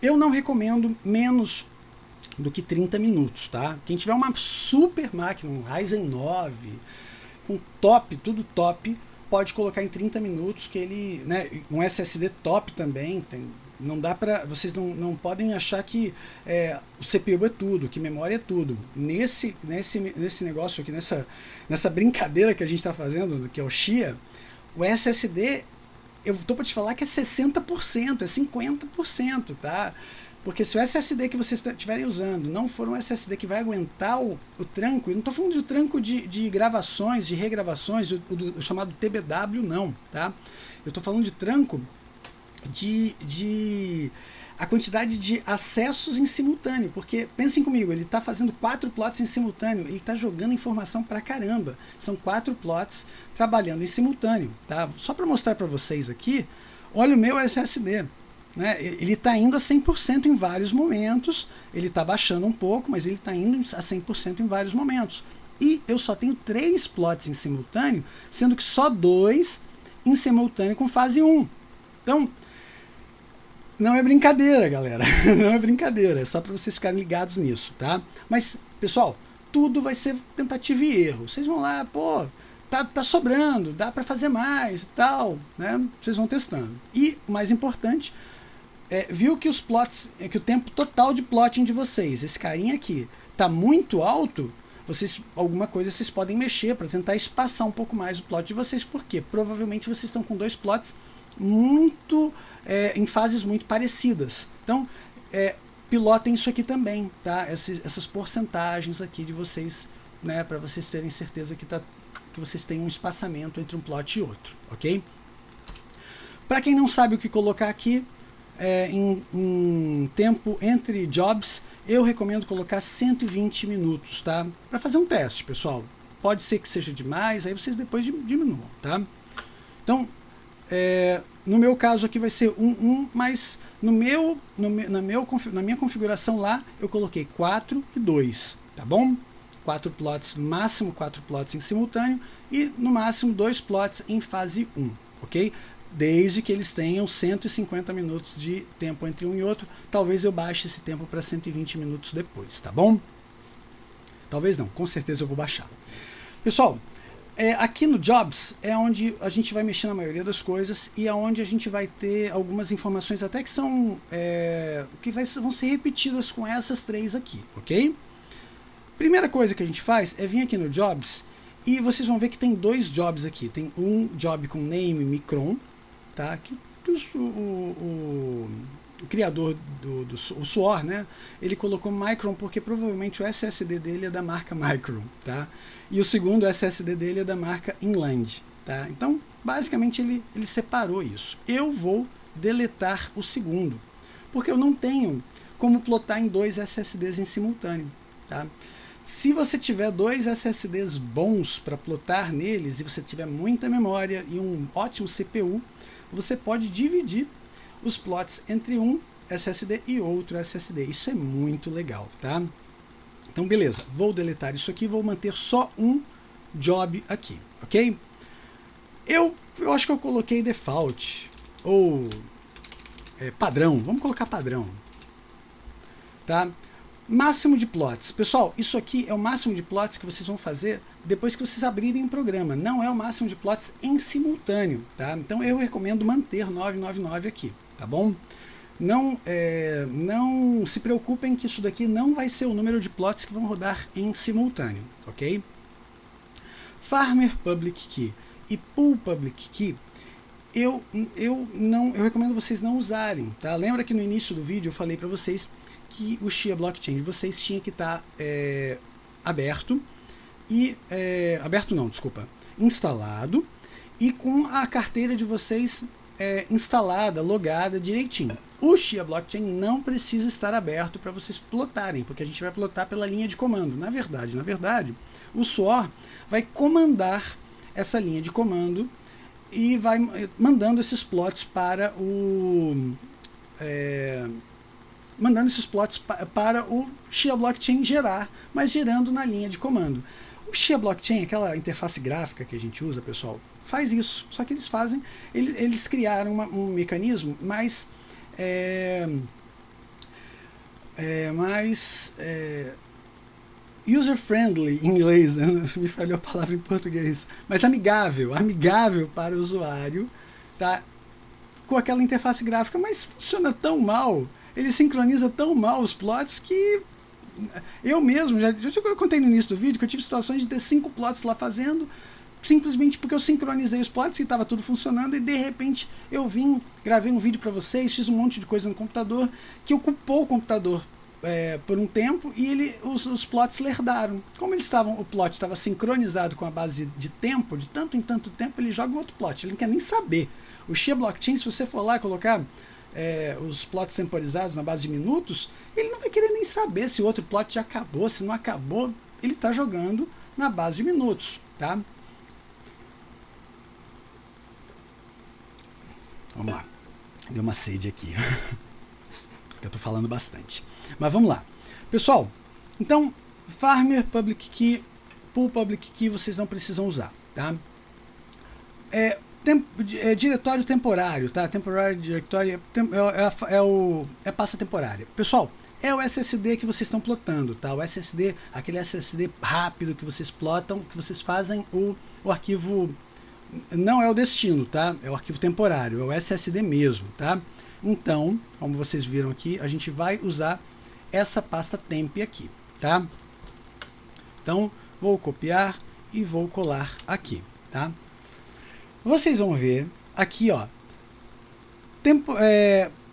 eu não recomendo menos do que 30 minutos, tá? Quem tiver uma super máquina, um Ryzen 9, com top, tudo top, pode colocar em 30 minutos, que ele, né, um SSD top também, não dá para, vocês não podem achar que o CPU é tudo, que memória é tudo. Nesse negócio aqui, nessa brincadeira que a gente está fazendo, que é o Xia, o SSD, eu tô para te falar que é 60%, é 50%, tá? Porque se o SSD que vocês estiverem usando não for um SSD que vai aguentar o tranco, eu não estou falando de tranco de gravações, de regravações, o chamado TBW, não, tá? Eu estou falando de tranco de a quantidade de acessos em simultâneo, porque pensem comigo, ele está fazendo 4 plots em simultâneo, ele está jogando informação pra caramba, são 4 plots trabalhando em simultâneo, tá? Só para mostrar para vocês aqui, olha o meu SSD, né? Ele está indo a 100% em vários momentos, ele está baixando um pouco, mas ele está indo a 100% em vários momentos. E eu só tenho 3 plots em simultâneo, sendo que só 2 em simultâneo com fase 1. Então, não é brincadeira, galera. Não é brincadeira, é só para vocês ficarem ligados nisso, tá? Mas, pessoal, tudo vai ser tentativa e erro. Vocês vão lá, pô, tá sobrando, dá para fazer mais e tal, né? Vocês vão testando. E, o mais importante, viu que os plots, que o tempo total de plotting de vocês, esse carinha aqui, tá muito alto, alguma coisa vocês podem mexer para tentar espaçar um pouco mais o plot de vocês, porque provavelmente vocês estão com 2 plots em fases muito parecidas. Então, pilotem isso aqui também, tá? Essas porcentagens aqui de vocês, né, para vocês terem certeza que vocês têm um espaçamento entre um plot e outro, ok? Para quem não sabe o que colocar aqui, em tempo entre jobs, eu recomendo colocar 120 minutos, tá? Para fazer um teste, pessoal. Pode ser que seja demais, aí vocês depois diminuam, tá? Então, no meu caso aqui vai ser mas na minha configuração lá, eu coloquei 4 e 2, tá bom? 4 plots, máximo 4 plots em simultâneo e no máximo 2 plots em fase 1, ok? Desde que eles tenham 150 minutos de tempo entre um e outro. Talvez eu baixe esse tempo para 120 minutos depois, tá bom? Talvez não, com certeza eu vou baixar. Pessoal, aqui no Jobs é onde a gente vai mexer na maioria das coisas e é onde a gente vai ter algumas informações até que são vão ser repetidas com essas 3 aqui, ok? Primeira coisa que a gente faz é vir aqui no Jobs e vocês vão ver que tem 2 jobs aqui. Tem um job com name Micron, tá? Que o criador o Suor, né? Ele colocou Micron porque provavelmente o SSD dele é da marca Micron, tá? E o segundo SSD dele é da marca Inland, tá? Então, basicamente ele separou isso. Eu vou deletar o segundo, porque eu não tenho como plotar em 2 SSDs em simultâneo, tá? Se você tiver 2 SSDs bons para plotar neles e você tiver muita memória e um ótimo CPU, você pode dividir os plots entre um SSD e outro SSD. Isso é muito legal, tá? Então, beleza. Vou deletar isso aqui, vou manter só um job aqui, ok? Eu acho que eu coloquei default ou padrão. Vamos colocar padrão, tá? Máximo de plots. Pessoal, isso aqui é o máximo de plots que vocês vão fazer depois que vocês abrirem o programa. Não é o máximo de plots em simultâneo, tá? Então eu recomendo manter 999 aqui, tá bom? Não se preocupem que isso daqui não vai ser o número de plots que vão rodar em simultâneo, ok? Farmer Public Key e Pool Public Key eu recomendo vocês não usarem, tá? Lembra que no início do vídeo eu falei para vocês que o Chia Blockchain de vocês tinha que estar aberto e instalado e com a carteira de vocês instalada, logada direitinho. O Chia Blockchain não precisa estar aberto para vocês plotarem, porque a gente vai plotar pela linha de comando. Na verdade, o Suor vai comandar essa linha de comando e vai mandando esses plots para o Chia Blockchain gerar, mas gerando na linha de comando. O Chia Blockchain, aquela interface gráfica que a gente usa, pessoal, faz isso. Só que eles criaram um mecanismo mais user-friendly em inglês, né? Me falhou a palavra em português, mas amigável para o usuário, tá? Com aquela interface gráfica, mas funciona tão mal, ele sincroniza tão mal os plots que eu mesmo, eu contei no início do vídeo que eu tive situações de ter 5 plots lá fazendo, simplesmente porque eu sincronizei os plots e estava tudo funcionando, e de repente eu gravei um vídeo para vocês, fiz um monte de coisa no computador, que ocupou o computador por um tempo, e os plots lerdaram. Como o plot estava sincronizado com a base de tempo, de tanto em tanto tempo, ele joga um outro plot, ele não quer nem saber. O Chia Blockchain, se você for lá colocar os plots temporizados na base de minutos, ele não vai querer nem saber se o outro plot já acabou, se não acabou, ele está jogando na base de minutos, tá? Vamos lá, deu uma sede aqui, eu estou falando bastante, mas vamos lá, pessoal. Então, Farmer Public Key, Pool Public Key vocês não precisam usar, tá? Diretório temporário, tá? Temporary Directory é pasta temporária. Pessoal, é o SSD que vocês estão plotando, tá? O SSD, aquele SSD rápido que vocês plotam, que vocês fazem o arquivo. Não é o destino, tá? É o arquivo temporário, é o SSD mesmo, tá? Então, como vocês viram aqui, a gente vai usar essa pasta temp aqui, tá? Então, vou copiar e vou colar aqui, tá? Vocês vão ver aqui, ó,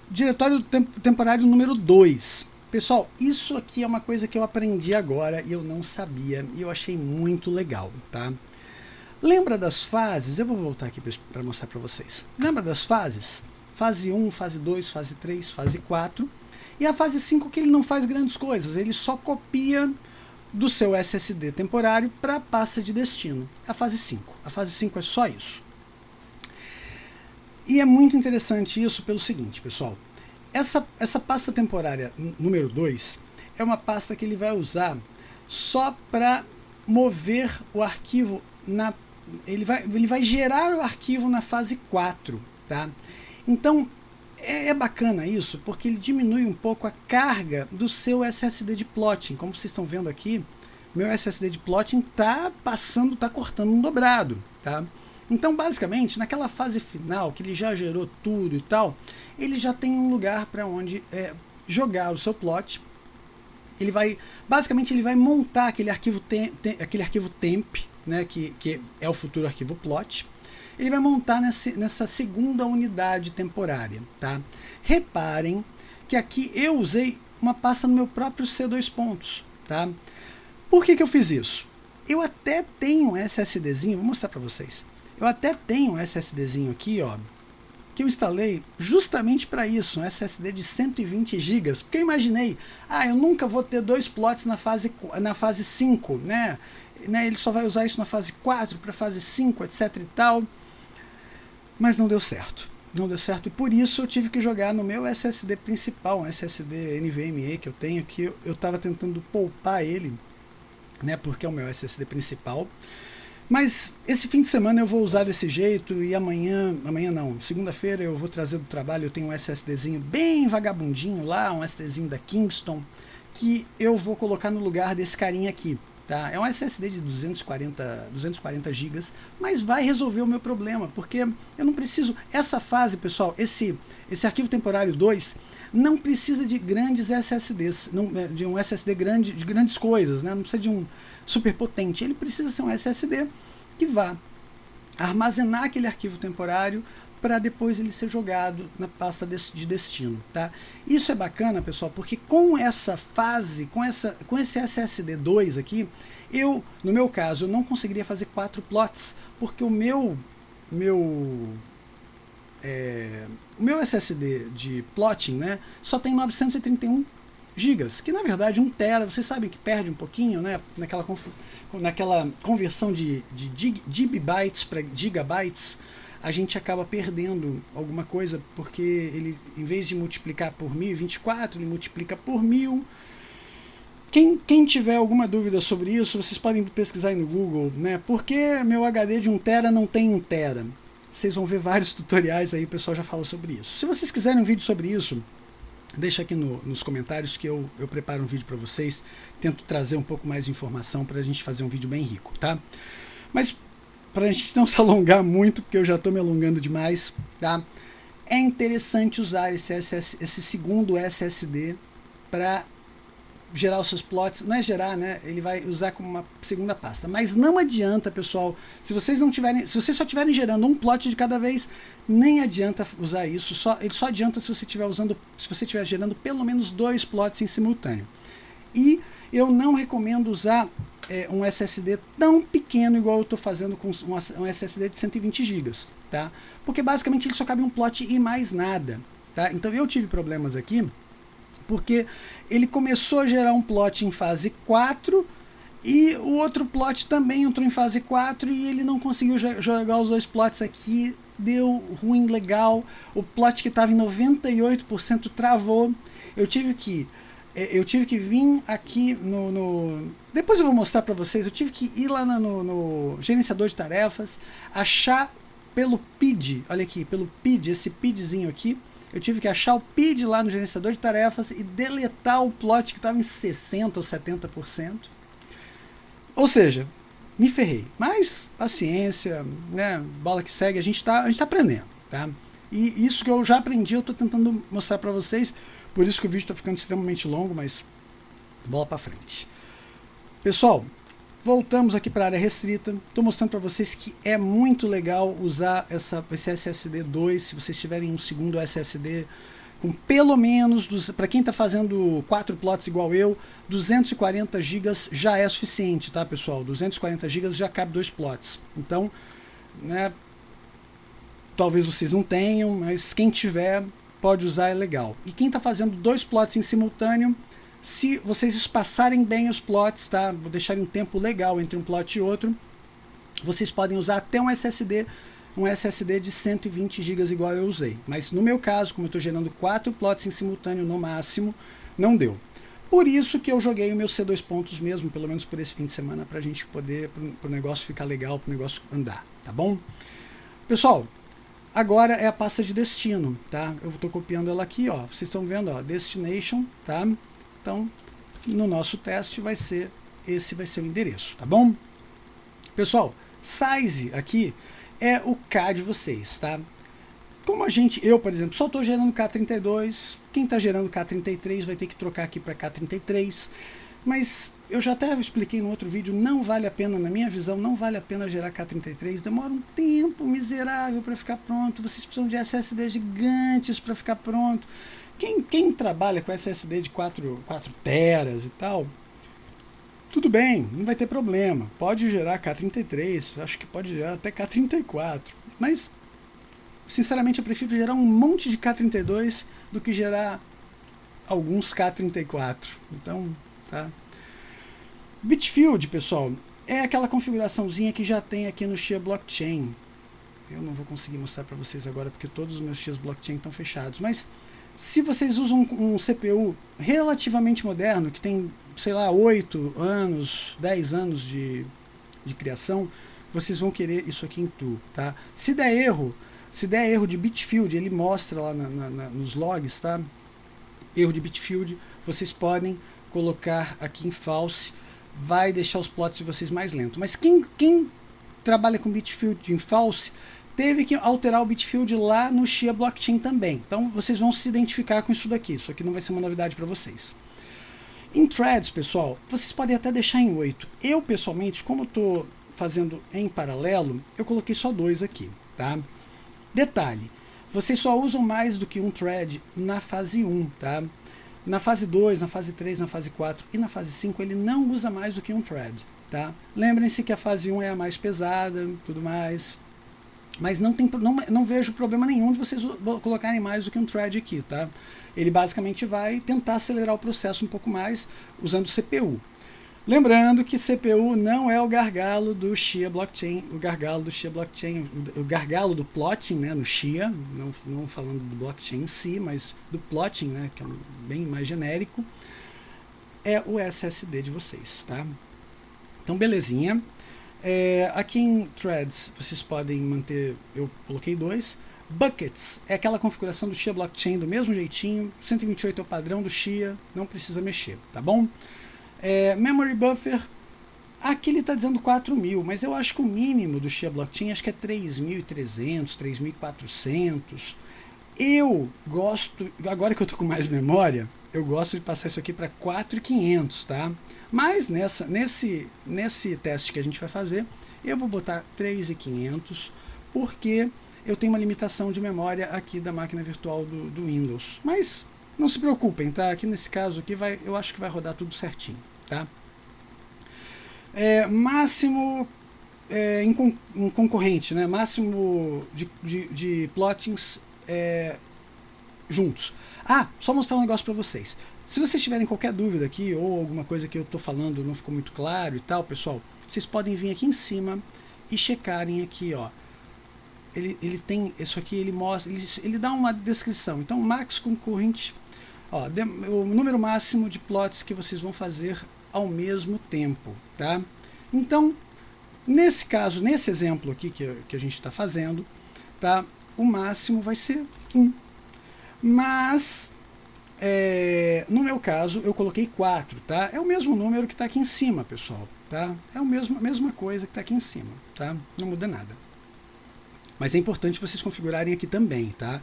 diretório temporário número 2. Pessoal, isso aqui é uma coisa que eu aprendi agora e eu não sabia, e eu achei muito legal, tá? Lembra das fases? Eu vou voltar aqui para mostrar para vocês. Lembra das fases? Fase 1, fase 2, fase 3, fase 4. E a fase 5 que ele não faz grandes coisas, ele só copia do seu SSD temporário para a pasta de destino. A fase 5. A fase 5 é só isso. E é muito interessante isso pelo seguinte, pessoal. Essa pasta temporária número 2 é uma pasta que ele vai usar só para mover o arquivo ele vai gerar o arquivo na fase 4, tá? Então é bacana isso, porque ele diminui um pouco a carga do seu SSD de plotting. Como vocês estão vendo aqui, meu SSD de plotting tá cortando um dobrado, tá? Então, basicamente, naquela fase final, que ele já gerou tudo e tal, ele já tem um lugar para onde jogar o seu plot. Basicamente, ele vai montar aquele arquivo temp, né, que é o futuro arquivo plot. Ele vai montar nessa segunda unidade temporária, tá? Reparem que aqui eu usei uma pasta no meu próprio C2 pontos, tá? Por que eu fiz isso? Eu até tenho um SSDzinho, vou mostrar para vocês. Eu até tenho um SSDzinho aqui, ó, que eu instalei justamente para isso, um SSD de 120 GB, porque eu imaginei, eu nunca vou ter 2 plots na fase 5, né? Ele só vai usar isso na fase 4 para fase 5, etc e tal. Mas não deu certo. Não deu certo, e por isso eu tive que jogar no meu SSD principal, um SSD NVMe que eu tenho, que eu estava tentando poupar ele, né, porque é o meu SSD principal. Mas esse fim de semana eu vou usar desse jeito, e amanhã não, segunda-feira eu vou trazer do trabalho, eu tenho um SSDzinho bem vagabundinho lá, um SSDzinho da Kingston, que eu vou colocar no lugar desse carinha aqui. Tá? É um SSD de 240 GB, mas vai resolver o meu problema, porque eu não preciso... Essa fase, pessoal, esse arquivo temporário 2 não precisa de grandes SSDs, não, de um SSD grande, de grandes coisas, né? Não precisa de um super potente. Ele precisa ser um SSD que vá armazenar aquele arquivo temporário para depois ele ser jogado na pasta de destino, tá? Isso é bacana, pessoal, porque com essa fase, com esse SSD 2 aqui, no meu caso, eu não conseguiria fazer 4 plots, porque o meu SSD de plotting, né, só tem 931 gigas, que na verdade 1 tera, vocês sabem que perde um pouquinho, né, naquela conversão de gigabytes para gigabytes, a gente acaba perdendo alguma coisa, porque ele, em vez de multiplicar por 1024, ele multiplica por 1000. Quem tiver alguma dúvida sobre isso, vocês podem pesquisar aí no Google, né? Por que meu HD de 1 tera não tem 1 tera? Vocês vão ver vários tutoriais aí, o pessoal já fala sobre isso. Se vocês quiserem um vídeo sobre isso, deixa aqui nos comentários que eu preparo um vídeo para vocês, tento trazer um pouco mais de informação para a gente fazer um vídeo bem rico, tá? Mas para a gente não se alongar muito, porque eu já estou me alongando demais, tá? É interessante usar esse segundo SSD para gerar os seus plots. Não é gerar, né? Ele vai usar como uma segunda pasta. Mas não adianta, pessoal, se vocês só estiverem gerando um plot de cada vez, nem adianta usar isso. Ele só adianta se você estiver gerando pelo menos 2 plots em simultâneo. E eu não recomendo usar um SSD tão pequeno igual eu estou fazendo com um SSD de 120 GB, tá? Porque basicamente ele só cabe um plot e mais nada, tá? Então eu tive problemas aqui, porque ele começou a gerar um plot em fase 4 e o outro plot também entrou em fase 4 e ele não conseguiu jogar os 2 plots aqui, deu ruim legal, o plot que estava em 98% travou, eu tive que vir aqui depois eu vou mostrar para vocês, eu tive que ir lá no gerenciador de tarefas, achar pelo PID, olha aqui, pelo PID, esse PIDzinho aqui, eu tive que achar o PID lá no gerenciador de tarefas e deletar o plot que estava em 60% ou 70%. Ou seja, me ferrei. Mas, paciência, né, bola que segue, a gente tá aprendendo, tá? E isso que eu já aprendi, eu estou tentando mostrar para vocês, por isso que o vídeo está ficando extremamente longo, mas bola para frente. Pessoal, voltamos aqui para a área restrita. Estou mostrando para vocês que é muito legal usar esse SSD 2, se vocês tiverem um segundo SSD com pelo menos, para quem está fazendo 4 plots igual eu, 240 GB já é suficiente, tá, pessoal? 240 GB já cabe 2 plots. Então, né, talvez vocês não tenham, mas quem tiver pode usar, é legal. E quem está fazendo 2 plots em simultâneo, se vocês espaçarem bem os plots, tá? Vou deixar um tempo legal entre um plot e outro, vocês podem usar até um SSD de 120 GB igual eu usei. Mas no meu caso, como eu estou gerando 4 plots em simultâneo no máximo, não deu. Por isso que eu joguei o meu C2 pontos mesmo, pelo menos por esse fim de semana, para a gente poder, para o negócio ficar legal, para o negócio andar, tá bom? Pessoal, agora é a pasta de destino, tá? Eu estou copiando ela aqui, ó. Vocês estão vendo, ó, Destination, tá? Então, no nosso teste esse vai ser o endereço, tá bom? Pessoal, size aqui é o K de vocês, tá? Como eu, por exemplo, só estou gerando K32, quem está gerando K33 vai ter que trocar aqui para K33, mas eu já até expliquei no outro vídeo, não vale a pena, na minha visão, não vale a pena gerar K33, demora um tempo miserável para ficar pronto, vocês precisam de SSD gigantes para ficar pronto. Quem trabalha com SSD de 4 teras e tal, tudo bem, não vai ter problema. Pode gerar K33, acho que pode gerar até K34. Mas, sinceramente, eu prefiro gerar um monte de K32 do que gerar alguns K34. Então, tá? Bitfield, pessoal, é aquela configuraçãozinha que já tem aqui no Xia Blockchain. Eu não vou conseguir mostrar para vocês agora porque todos os meus Xias Blockchain estão fechados. Mas se vocês usam um CPU relativamente moderno, que tem, sei lá, 8 anos, 10 anos de criação, vocês vão querer isso aqui em Tu, tá? Se der erro de Bitfield, ele mostra lá nos logs, tá? Erro de Bitfield, vocês podem colocar aqui em false vai deixar os plots de vocês mais lentos. Mas quem trabalha com Bitfield em false teve que alterar o Bitfield lá no Shia Blockchain também. Então vocês vão se identificar com isso daqui. Isso aqui não vai ser uma novidade para vocês. Em threads, pessoal, vocês podem até deixar em 8. Eu, pessoalmente, como estou fazendo em paralelo, eu coloquei só 2 aqui, tá? Detalhe, vocês só usam mais do que um thread na fase 1, tá? Na fase 2, na fase 3, na fase 4 e na fase 5 ele não usa mais do que um thread, tá? Lembrem-se que a fase 1 é a mais pesada, tudo mais. Mas não vejo problema nenhum de vocês colocarem mais do que um thread aqui, tá? Ele basicamente vai tentar acelerar o processo um pouco mais usando CPU. Lembrando que CPU não é o gargalo do Shia Blockchain, o gargalo do Shia Blockchain, o gargalo do plotting, né, no Shia, não falando do blockchain em si, mas do plotting, né, que é bem mais genérico, é o SSD de vocês, tá? Então, belezinha. Aqui em Threads vocês podem manter, eu coloquei 2. Buckets é aquela configuração do Shia Blockchain do mesmo jeitinho, 128 é o padrão do Shia, não precisa mexer, tá bom? Memory Buffer, aqui ele está dizendo 4.000, mas eu acho que o mínimo do Shia Blockchain acho que é 3.300, 3.400. Eu gosto, agora que eu estou com mais memória, eu gosto de passar isso aqui para 4.500, tá? Mas nesse teste que a gente vai fazer, eu vou botar 3.500, porque eu tenho uma limitação de memória aqui da máquina virtual do Windows. Mas não se preocupem, tá? Aqui nesse caso aqui eu acho que vai rodar tudo certinho, tá? Máximo em concorrente, né? Máximo de plottings juntos. Só mostrar um negócio para vocês. Se vocês tiverem qualquer dúvida aqui ou alguma coisa que eu estou falando não ficou muito claro e tal, pessoal, vocês podem vir aqui em cima e checarem aqui, ó. Ele tem isso aqui, ele mostra, ele dá uma descrição. Então, max concurrent, ó, o número máximo de plots que vocês vão fazer ao mesmo tempo, tá? Então, nesse caso, nesse exemplo aqui que a gente está fazendo, tá? O máximo vai ser 1. Mas no meu caso eu coloquei 4, tá? É o mesmo número que está aqui em cima, pessoal, tá? É a mesma coisa que está aqui em cima, tá? Não muda nada. Mas é importante vocês configurarem aqui também, tá?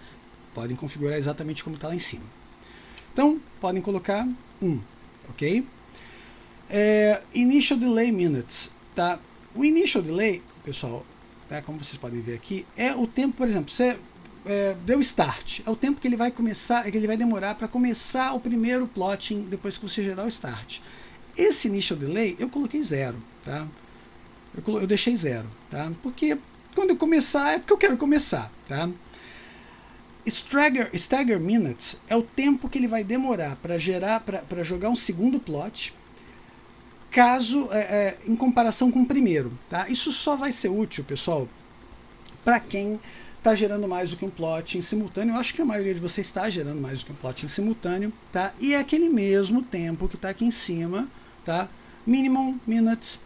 Podem configurar exatamente como está lá em cima. Então, podem colocar 1, ok? Initial Delay Minutes, tá? O Initial Delay, pessoal, tá? Como vocês podem ver aqui, é o tempo, por exemplo, você deu Start, é o tempo que ele vai começar, que ele vai demorar para começar o primeiro plotting depois que você gerar o Start. Esse Initial Delay eu coloquei 0, tá? Eu deixei 0, tá? Porque quando eu começar é porque eu quero começar, tá? Stagger Minutes é o tempo que ele vai demorar para jogar um segundo plot, caso em comparação com o primeiro, tá? Isso só vai ser útil, pessoal, para quem está gerando mais do que um plot em simultâneo. Eu acho que a maioria de vocês está gerando mais do que um plot em simultâneo, tá? E é aquele mesmo tempo que está aqui em cima, tá? Minimum minutes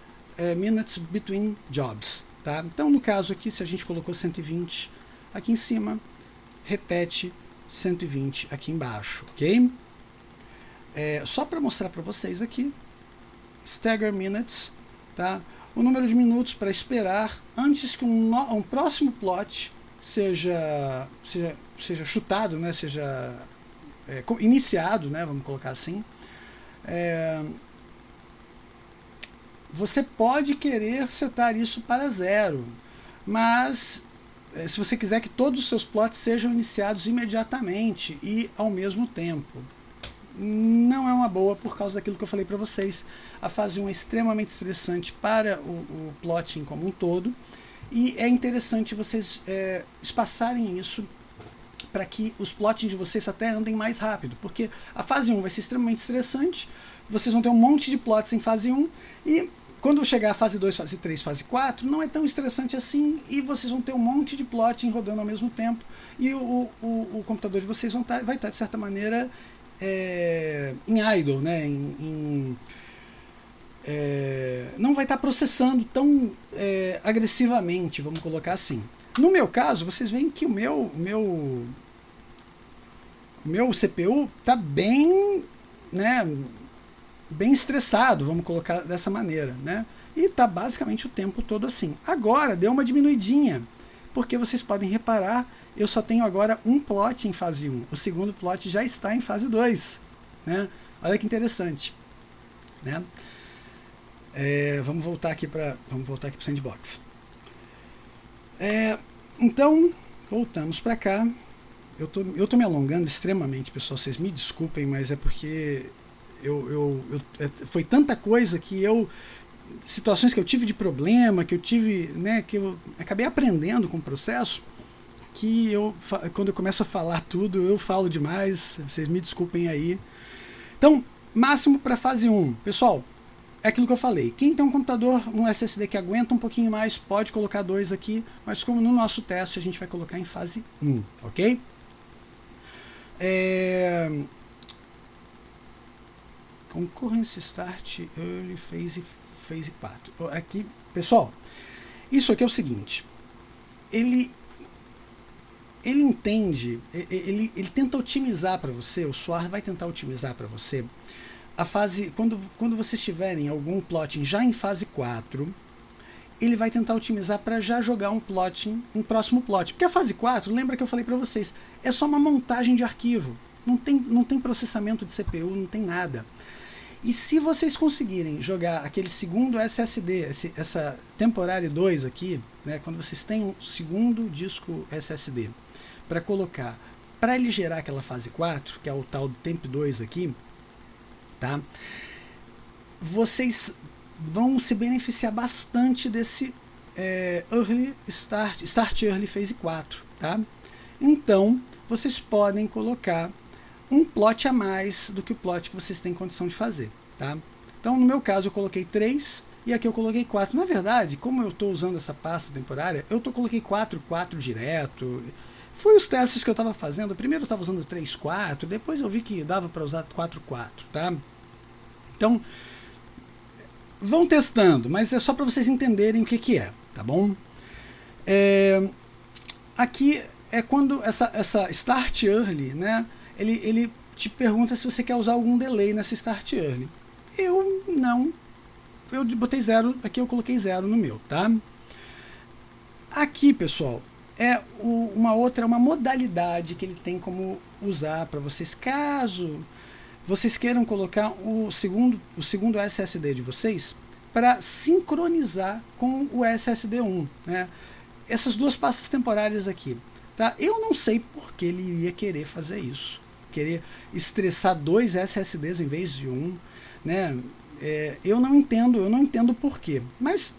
between jobs, tá? Então, no caso aqui, se a gente colocou 120 aqui em cima, repete 120 aqui embaixo, ok? Só para mostrar para vocês aqui, stagger minutes, tá? O número de minutos para esperar antes que um próximo plot seja chutado, né? Seja iniciado, né? Vamos colocar assim. Você pode querer setar isso para 0, mas se você quiser que todos os seus plots sejam iniciados imediatamente e ao mesmo tempo, não é uma boa por causa daquilo que eu falei para vocês. A fase 1 é extremamente estressante para o plotting como um todo, e é interessante vocês espaçarem isso para que os plottings de vocês até andem mais rápido, porque a fase 1 vai ser extremamente estressante, vocês vão ter um monte de plots em fase 1, e quando chegar a fase 2, fase 3, fase 4, não é tão estressante assim, e vocês vão ter um monte de plotting rodando ao mesmo tempo, e o computador de vocês vai estar de certa maneira em idle, né? Não vai estar processando tão agressivamente, vamos colocar assim. No meu caso, vocês veem que o meu CPU está bem, né, bem estressado, vamos colocar dessa maneira, né? E está basicamente o tempo todo assim. Agora deu uma diminuidinha, porque vocês podem reparar, eu só tenho agora um plot em fase 1. O segundo plot já está em fase 2. Né? Olha que interessante. Né? Vamos voltar aqui para o sandbox. Então, voltamos para cá. Eu tô me alongando extremamente, pessoal. Vocês me desculpem, mas é porque foi tanta coisa que situações que eu tive de problema, que eu acabei aprendendo com o processo, que quando eu começo a falar tudo, eu falo demais. Vocês me desculpem aí. Então, máximo para fase 1. Pessoal, é aquilo que eu falei. Quem tem um computador, um SSD que aguenta um pouquinho mais, pode colocar 2 aqui, mas como no nosso teste a gente vai colocar em fase 1, ok? Concurrence Start Early Phase 4. Aqui, pessoal, isso aqui é o seguinte. Ele entende, ele tenta otimizar para você, o SOAR vai tentar otimizar para você a fase, quando vocês tiverem algum plotting já em fase 4, ele vai tentar otimizar para já jogar um próximo plot. Porque a fase 4, lembra que eu falei para vocês, é só uma montagem de arquivo, não tem processamento de CPU, não tem nada. E se vocês conseguirem jogar aquele segundo SSD, essa temporário 2 aqui, né, quando vocês têm um segundo disco SSD para colocar, para ele gerar aquela fase 4, que é o tal do Temp 2 aqui, tá? Vocês vão se beneficiar bastante desse Early Start Early Phase 4, tá? Então, vocês podem colocar um plot a mais do que o plot que vocês têm condição de fazer, tá? Então, no meu caso, eu coloquei 3 e aqui eu coloquei 4. Na verdade, como eu estou usando essa pasta temporária, coloquei 4 direto. Foi os testes que eu estava fazendo. Primeiro eu estava usando 3, 4, depois eu vi que dava para usar 4, tá? Então, vão testando, mas é só para vocês entenderem o que é, tá bom? Aqui é quando essa Start Early, né? Ele te pergunta se você quer usar algum delay nessa Start Early. Eu não. Eu botei 0, aqui eu coloquei 0 no meu, tá? Aqui, pessoal, é uma modalidade que ele tem como usar para vocês, caso vocês queiram colocar o segundo SSD de vocês para sincronizar com o SSD 1, né? Essas duas pastas temporárias aqui, tá? Eu não sei por que ele iria querer fazer isso, querer estressar 2 SSDs em vez de 1, né? Eu não entendo por quê, mas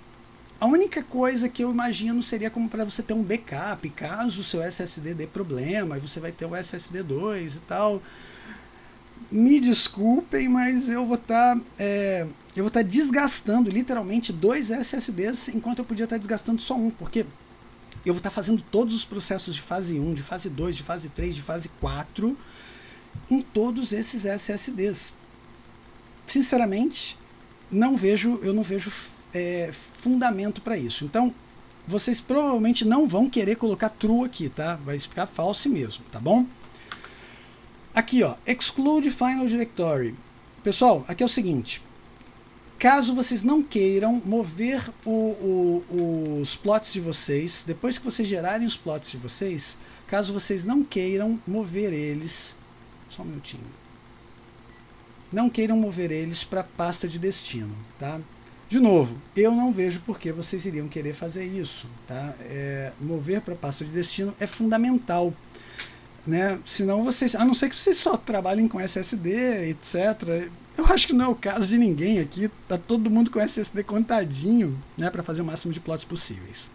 a única coisa que eu imagino seria como para você ter um backup, caso o seu SSD dê problema, e você vai ter o SSD 2 e tal. Me desculpem, mas eu vou estar desgastando literalmente 2 SSDs, enquanto eu podia estar desgastando só um, porque eu vou estar fazendo todos os processos de fase 1, de fase 2, de fase 3, de fase 4 em todos esses SSDs. Sinceramente, eu não vejo fundamento para isso. Então, vocês provavelmente não vão querer colocar true aqui, tá? Vai ficar false mesmo, tá bom? Aqui, ó, exclude final directory. Pessoal, aqui é o seguinte. Caso vocês não queiram mover os plots de vocês, depois que vocês gerarem os plots de vocês, caso vocês não queiram mover eles, só um minutinho, não queiram mover eles para a pasta de destino, tá? De novo, eu não vejo por que vocês iriam querer fazer isso, tá? Mover para a pasta de destino é fundamental, né? Senão vocês, a não ser que vocês só trabalhem com SSD, etc. Eu acho que não é o caso de ninguém aqui, tá todo mundo com SSD contadinho, né, para fazer o máximo de plots possíveis.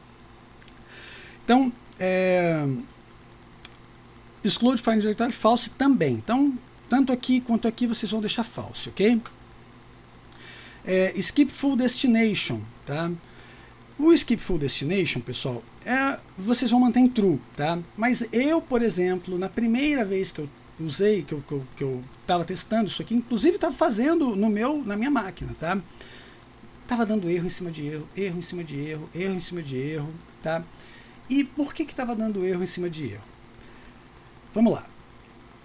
Então, exclude Find Directory false também. Então, tanto aqui quanto aqui vocês vão deixar false, ok? Skip Full Destination, tá? O Skip Full Destination, pessoal, vocês vão manter em true, tá? Mas eu, por exemplo, na primeira vez que eu usei, que eu estava testando isso aqui, inclusive estava fazendo na minha máquina, tá? Tava dando erro em cima de erro, erro em cima de erro, erro em cima de erro, tá? E por que estava dando erro em cima de erro? Vamos lá.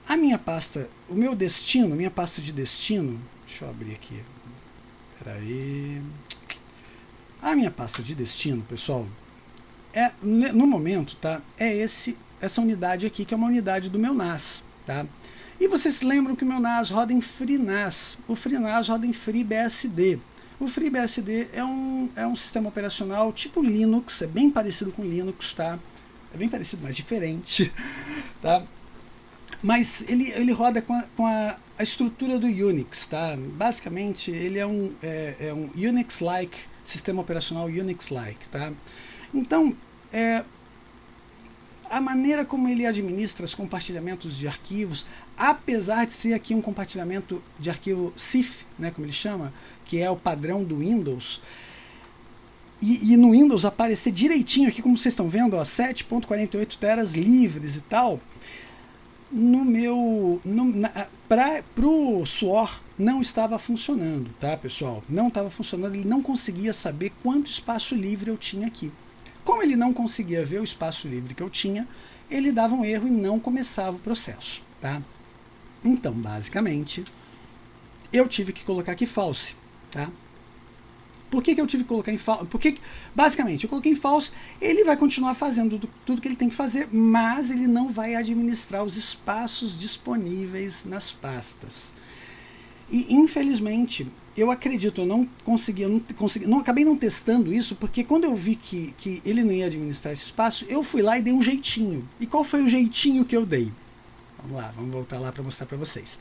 A minha pasta, o meu destino, minha pasta de destino, Deixa eu abrir aqui. Espera aí. A minha pasta de destino, pessoal, no momento, tá? Essa unidade aqui, que é uma unidade do meu NAS, tá? E vocês se lembram que o meu NAS roda em FreeNAS. O FreeNAS roda em FreeBSD. O FreeBSD é um sistema operacional tipo Linux, é bem parecido com Linux, tá? É bem parecido, mas diferente, tá? Mas ele roda com a estrutura do Unix, tá? Basicamente, ele é um Unix-like, sistema operacional Unix-like, tá? Então, a maneira como ele administra os compartilhamentos de arquivos, apesar de ser aqui um compartilhamento de arquivo CIF, né, como ele chama, que é o padrão do Windows, e no Windows aparecer direitinho aqui, como vocês estão vendo, 7.48 teras livres e tal, pro SWOR não estava funcionando, tá, pessoal? Não estava funcionando, ele não conseguia saber quanto espaço livre eu tinha aqui. Como ele não conseguia ver o espaço livre que eu tinha, ele dava um erro e não começava o processo, tá? Então, basicamente, eu tive que colocar aqui false, tá? Por que eu tive que colocar em false? Porque, basicamente, eu coloquei em false, ele vai continuar fazendo tudo que ele tem que fazer, mas ele não vai administrar os espaços disponíveis nas pastas. E, infelizmente, eu acredito, eu não acabei não testando isso, porque quando eu vi que ele não ia administrar esse espaço, eu fui lá e dei um jeitinho. E qual foi o jeitinho que eu dei? Vamos lá, vamos voltar lá para mostrar para vocês.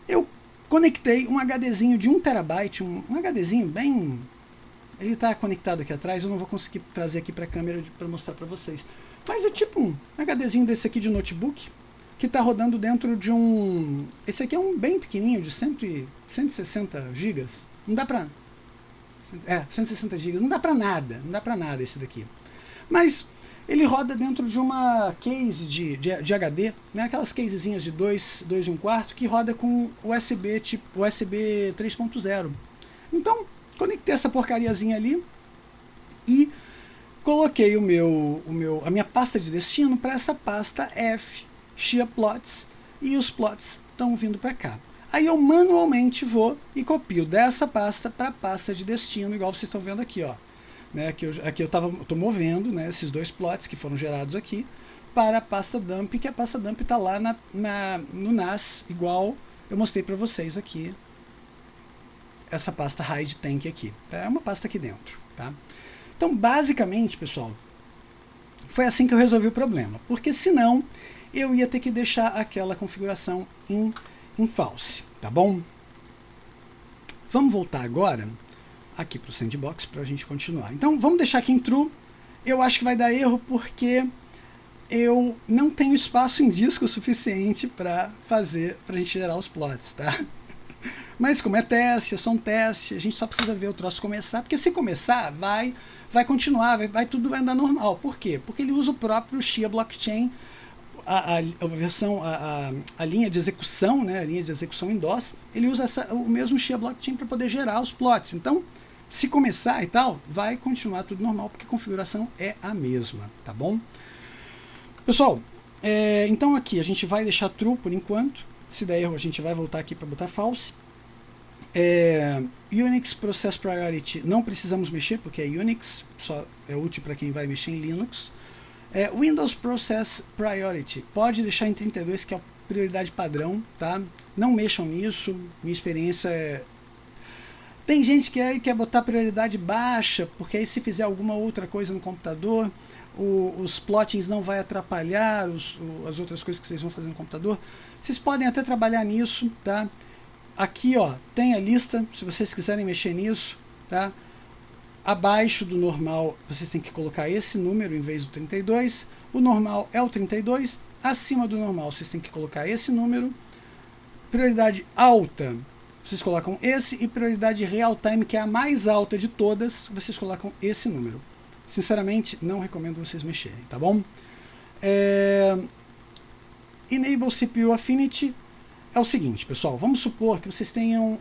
Eu conectei um HDzinho de 1 TB, um HDzinho bem... Ele está conectado aqui atrás, eu não vou conseguir trazer aqui para a câmera para mostrar para vocês. Mas é tipo um HDzinho desse aqui de notebook, que está rodando dentro de um... Esse aqui é um bem pequenininho, de 160 GB. Não dá para... 160 GB. Não dá para nada esse daqui. Mas ele roda dentro de uma case de HD, né? Aquelas casezinhas de 2 e 1/4, que roda com USB, tipo USB 3.0. Então, conectei essa porcariazinha ali e coloquei a minha pasta de destino para essa pasta F, Chia Plots, e os plots estão vindo para cá. Aí eu manualmente vou e copio dessa pasta para a pasta de destino, igual vocês estão vendo aqui, ó. Né, aqui eu estou movendo, né, esses 2 plots que foram gerados aqui para a pasta dump, que a pasta dump está lá no NAS, igual eu mostrei para vocês aqui, essa pasta hide tank aqui. É uma pasta aqui dentro, tá? Então, basicamente, pessoal, foi assim que eu resolvi o problema, porque senão eu ia ter que deixar aquela configuração em false, tá bom? Vamos voltar agora aqui para o sandbox para a gente continuar. Então, vamos deixar aqui em true. Eu acho que vai dar erro porque eu não tenho espaço em disco suficiente para a gente gerar os plots, tá? Mas como é teste, é só um teste, a gente só precisa ver o troço começar, porque se começar, vai continuar, tudo vai andar normal. Por quê? Porque ele usa o próprio Chia Blockchain, a linha de execução, né, a linha de execução em DOS, ele usa o mesmo Chia Blockchain para poder gerar os plots. Então, se começar e tal, vai continuar tudo normal, porque a configuração é a mesma, tá bom? Pessoal, então aqui a gente vai deixar true por enquanto. Se der erro, a gente vai voltar aqui para botar false. Unix Process Priority não precisamos mexer, porque é Unix, só é útil para quem vai mexer em Linux. Windows Process Priority pode deixar em 32, que é a prioridade padrão, tá? Não mexam nisso, minha experiência é... Tem gente que aí quer botar prioridade baixa, porque aí se fizer alguma outra coisa no computador, os plottings não vai atrapalhar as outras coisas que vocês vão fazer no computador. Vocês podem até trabalhar nisso, tá? Aqui, ó, tem a lista, se vocês quiserem mexer nisso, tá? Abaixo do normal, vocês têm que colocar esse número em vez do 32. O normal é o 32. Acima do normal, vocês têm que colocar esse número. Prioridade alta, vocês colocam esse. E prioridade real time, que é a mais alta de todas, vocês colocam esse número. Sinceramente, não recomendo vocês mexerem, tá bom? Enable CPU Affinity é o seguinte, pessoal, vamos supor que vocês tenham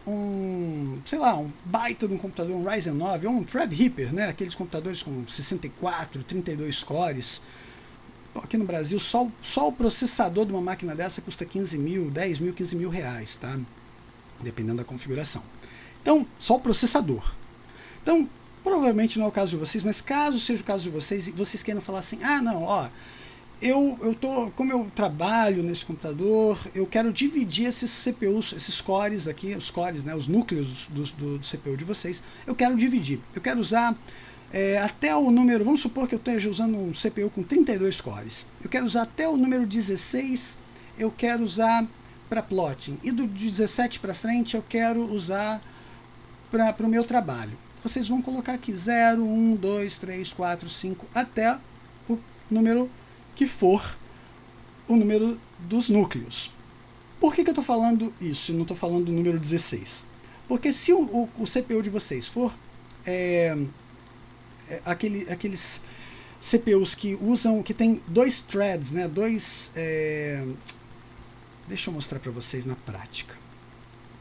sei lá, um baita de um computador, um Ryzen 9 ou um Threadripper, né, aqueles computadores com 64, 32 cores. Aqui no Brasil, só o processador de uma máquina dessa custa 15 mil, 10 mil, 15 mil reais, tá? dependendo da configuração. Então, só o processador. Então, provavelmente não é o caso de vocês, mas caso seja o caso de vocês, e vocês queiram falar assim, ah, não, ó, como eu trabalho nesse computador, eu quero dividir esses CPUs, esses cores aqui, os cores, né, os núcleos do CPU de vocês, eu quero dividir. Eu quero usar até o número, vamos supor que eu esteja usando um CPU com 32 cores. Eu quero usar até o número 16, eu quero usar para plotting. E do 17 para frente eu quero usar para o meu trabalho. Vocês vão colocar aqui 0, 1, 2, 3, 4, 5, até o número que for o número dos núcleos. Por que eu estou falando isso e não estou falando do número 16? Porque se o CPU de vocês for aqueles CPUs que tem dois threads, né, deixa eu mostrar para vocês na prática.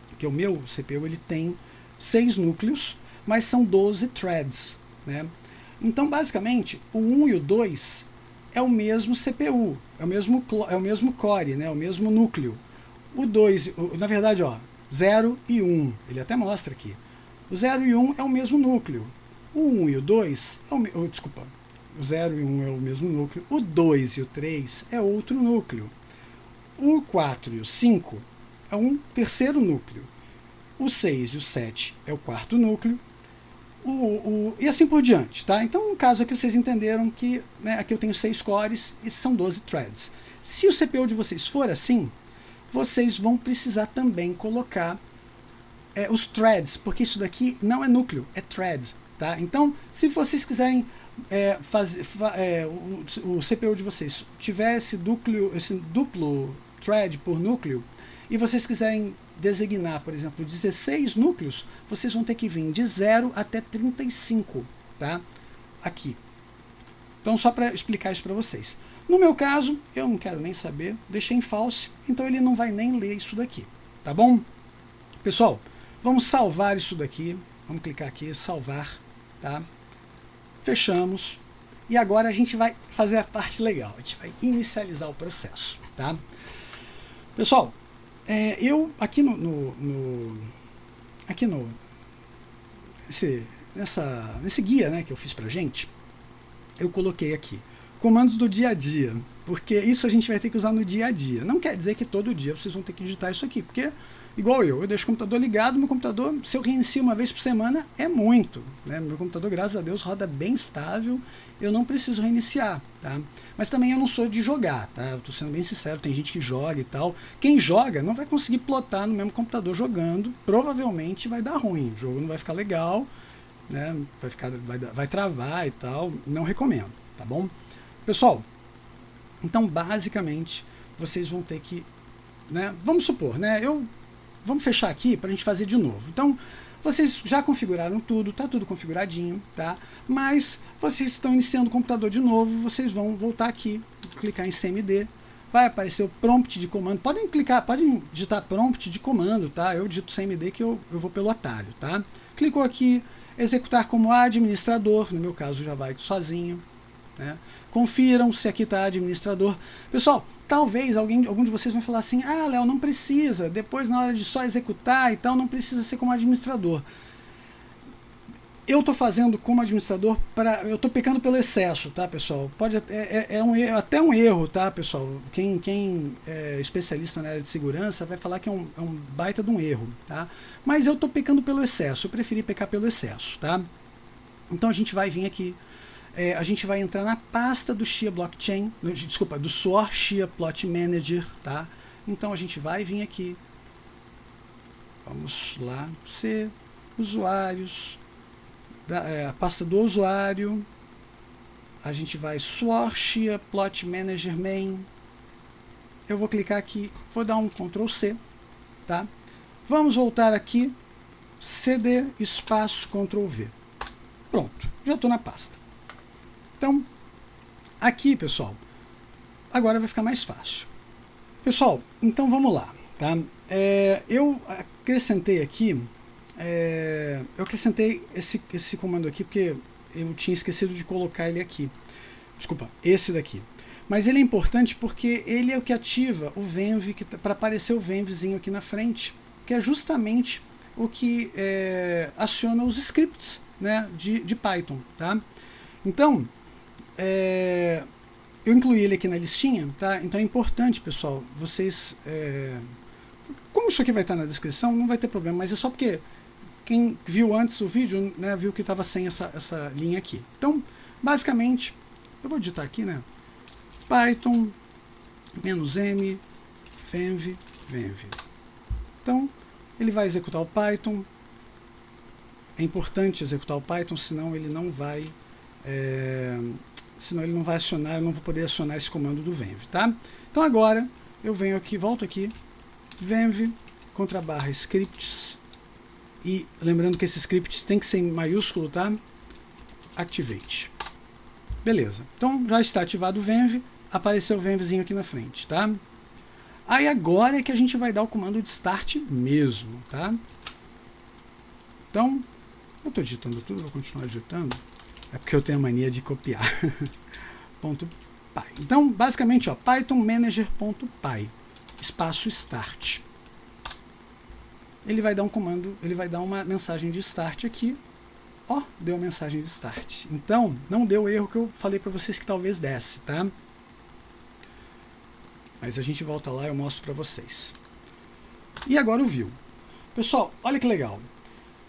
Porque o meu CPU ele tem 6 núcleos, mas são 12 threads, né? Então, basicamente, o 1 e o 2 é o mesmo CPU, é o mesmo core, né? O mesmo núcleo. O 2, na verdade, ó, 0 e 1, ele até mostra aqui. O 0 e 1 é o mesmo núcleo. O 1 e o 2, desculpa, o 0 e 1 é o mesmo núcleo. O 2 e o 3 é outro núcleo. O 4 e o 5 é um terceiro núcleo. O 6 e o 7 é o quarto núcleo. E assim por diante, tá? Então, no caso aqui, vocês entenderam que, né, aqui eu tenho 6 cores e são 12 threads. Se o CPU de vocês for assim, vocês vão precisar também colocar os threads, porque isso daqui não é núcleo, é thread, tá? Então, se vocês quiserem o CPU de vocês tiver esse duplo thread por núcleo, e vocês quiserem designar, por exemplo, 16 núcleos, vocês vão ter que vir de 0 até 35, tá? Aqui. Então, só para explicar isso para vocês. No meu caso, eu não quero nem saber, deixei em false, então ele não vai nem ler isso daqui, tá bom? Pessoal, vamos salvar isso daqui, vamos clicar aqui, salvar, tá? Fechamos, e agora a gente vai fazer a parte legal, a gente vai inicializar o processo, tá? Pessoal, eu aqui nesse guia, né, que eu fiz pra gente, eu coloquei aqui comandos do dia a dia, porque isso a gente vai ter que usar no dia a dia. Não quer dizer que todo dia vocês vão ter que digitar isso aqui, porque igual eu deixo o computador ligado, meu computador, se eu reinicio uma vez por semana, é muito, né? Meu computador, graças a Deus, roda bem estável, eu não preciso reiniciar, tá? Mas também eu não sou de jogar, tá? Eu tô sendo bem sincero, tem gente que joga e tal. Quem joga não vai conseguir plotar no mesmo computador jogando, provavelmente vai dar ruim, o jogo não vai ficar legal, né? Vai travar e tal, não recomendo, tá bom? Pessoal, então basicamente vocês vão ter que, né? Vamos supor, né? Vamos fechar aqui para a gente fazer de novo. Então, vocês já configuraram tudo, está tudo configuradinho, tá? Mas vocês estão iniciando o computador de novo, vocês vão voltar aqui, clicar em CMD, vai aparecer o prompt de comando. Podem digitar prompt de comando, tá? Eu digito CMD que eu vou pelo atalho, tá? Clicou aqui, executar como administrador, no meu caso já vai sozinho, né? Confiram se aqui está administrador. Pessoal, talvez algum de vocês vai falar assim, ah, Léo, não precisa, depois na hora de só executar e tal, não precisa ser como administrador. Eu estou fazendo como administrador, eu estou pecando pelo excesso, tá, pessoal? Até um erro, tá, pessoal? Quem é especialista na área de segurança vai falar que é um baita de um erro, tá? Mas eu estou pecando pelo excesso, eu preferi pecar pelo excesso, tá? Então a gente vai vir aqui, a gente vai entrar na pasta do Shia Blockchain, do SOAR Shia Plot Manager, tá? Então a gente vai vir aqui, vamos lá, usuários, a pasta do usuário, a gente vai SOAR Shia Plot Manager Main, eu vou clicar aqui, vou dar um Ctrl C, tá? Vamos voltar aqui, CD espaço Ctrl V, pronto, já estou na pasta. Então, aqui, pessoal, agora vai ficar mais fácil. Pessoal, então vamos lá, tá? Eu acrescentei aqui, eu acrescentei esse comando aqui porque eu tinha esquecido de colocar ele aqui. Desculpa, esse daqui. Mas ele é importante porque ele é o que ativa o venv, para aparecer o venvzinho aqui na frente, que é justamente o que aciona os scripts, né, de Python. Tá? Então, eu incluí ele aqui na listinha, tá? Então é importante, pessoal, vocês... como isso aqui vai estar na descrição, não vai ter problema, mas é só porque quem viu antes o vídeo, né, viu que estava sem essa linha aqui. Então, basicamente, eu vou digitar aqui, né? Python -m venv. Então, ele vai executar o Python. É importante executar o Python, senão ele não vai acionar, eu não vou poder acionar esse comando do venv, tá? Então agora eu venho aqui, volto aqui, venv / scripts, e lembrando que esses scripts tem que ser em maiúsculo, tá? Activate. Beleza. Então já está ativado o venv, apareceu o venvzinho aqui na frente, tá? Aí agora é que a gente vai dar o comando de start mesmo, tá? Então, eu estou digitando tudo, vou continuar digitando. É porque eu tenho a mania de copiar. .py. Então, basicamente, ó, Python manager.py, espaço start. Ele vai dar um comando, ele vai dar uma mensagem de start aqui. Ó, deu a mensagem de start. Então, não deu o erro que eu falei para vocês que talvez desse, tá? Mas a gente volta lá e eu mostro para vocês. E agora o view. Pessoal, olha que legal.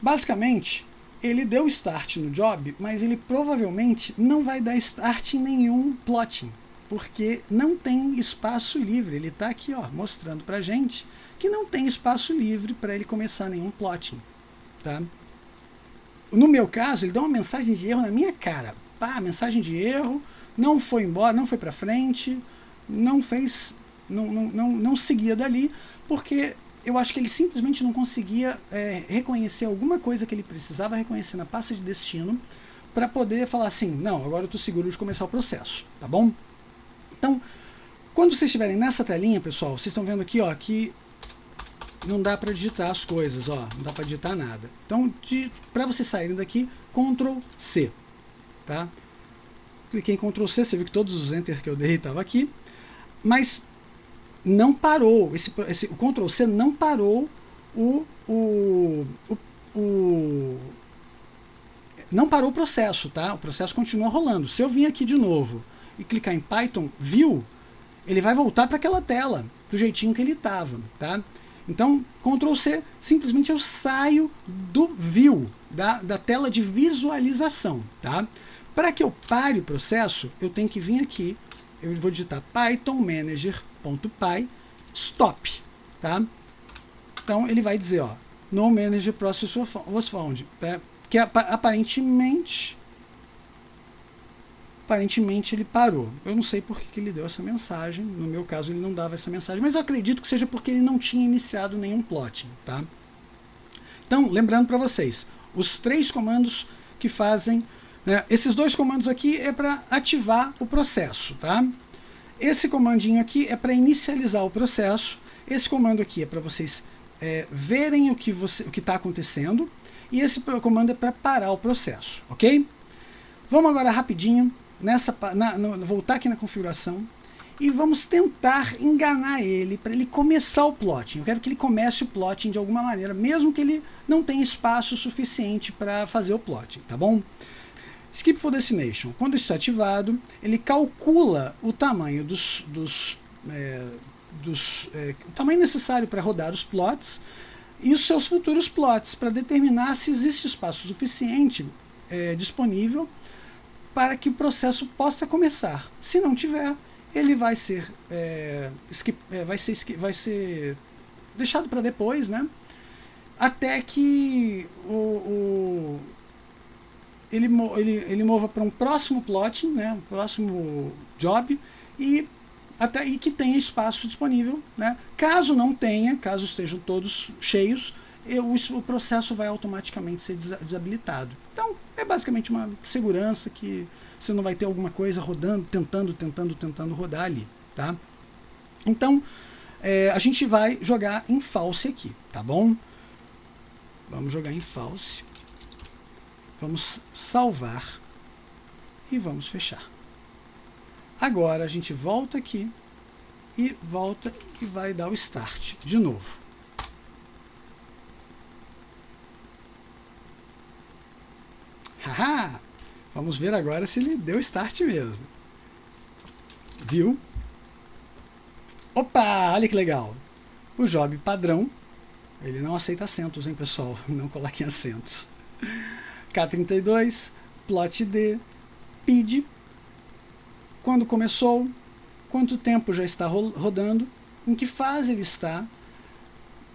Basicamente, ele deu start no job, mas ele provavelmente não vai dar start em nenhum plotting, porque não tem espaço livre. Ele está aqui, ó, mostrando para a gente que não tem espaço livre para ele começar nenhum plotting, tá? No meu caso, ele deu uma mensagem de erro na minha cara. Pá, mensagem de erro, não foi embora, não foi para frente, não fez, não seguia dali, porque eu acho que ele simplesmente não conseguia reconhecer alguma coisa que ele precisava reconhecer na pasta de destino para poder falar assim, não, agora eu estou seguro de começar o processo, tá bom? Então, quando vocês estiverem nessa telinha, pessoal, vocês estão vendo aqui, ó, que não dá para digitar as coisas, ó, não dá para digitar nada. Então, para vocês saírem daqui, Ctrl C, tá? Cliquei em Ctrl C, você viu que todos os Enter que eu dei estavam aqui, mas não parou, o Ctrl C não parou não parou o processo, tá? O processo continua rolando. Se eu vir aqui de novo e clicar em Python View, ele vai voltar para aquela tela, do jeitinho que ele estava, tá? Então, Ctrl C, simplesmente eu saio do View, da tela de visualização, tá? Para que eu pare o processo, eu tenho que vir aqui, eu vou digitar Python manager.py stop, tá? Então ele vai dizer, ó, no manager process was found, que aparentemente ele parou. Eu não sei por que ele deu essa mensagem. No meu caso ele não dava essa mensagem, mas eu acredito que seja porque ele não tinha iniciado nenhum plotting, tá? Então, lembrando para vocês, os 3 comandos que fazem, né, esses 2 comandos aqui é para ativar o processo, tá? Esse comandinho aqui é para inicializar o processo. Esse comando aqui é para vocês verem o que está acontecendo. E esse comando é para parar o processo, ok? Vamos agora rapidinho voltar aqui na configuração e vamos tentar enganar ele para ele começar o plotting. Eu quero que ele comece o plotting de alguma maneira, mesmo que ele não tenha espaço suficiente para fazer o plotting, tá bom? Skip for Destination. Quando está ativado, ele calcula o tamanho o tamanho necessário para rodar os plots e os seus futuros plots, para determinar se existe espaço suficiente disponível para que o processo possa começar. Se não tiver, ele vai ser deixado para depois, né? Até que ele mova para um próximo plotting, né? Um próximo job, e até aí que tenha espaço disponível, né? Caso não tenha, caso estejam todos cheios, o processo vai automaticamente ser desabilitado. Então, é basicamente uma segurança que você não vai ter alguma coisa rodando, tentando rodar ali, tá? Então, a gente vai jogar em false aqui, tá bom? Vamos jogar em false. Vamos salvar e vamos fechar. Agora a gente volta aqui e vai dar o start de novo. Haha! Vamos ver agora se ele deu start mesmo. Viu? Opa, olha que legal. O job padrão, ele não aceita acentos, hein, pessoal? Não coloquem acentos. K32, plot D, PID, quando começou, quanto tempo já está rodando, em que fase ele está,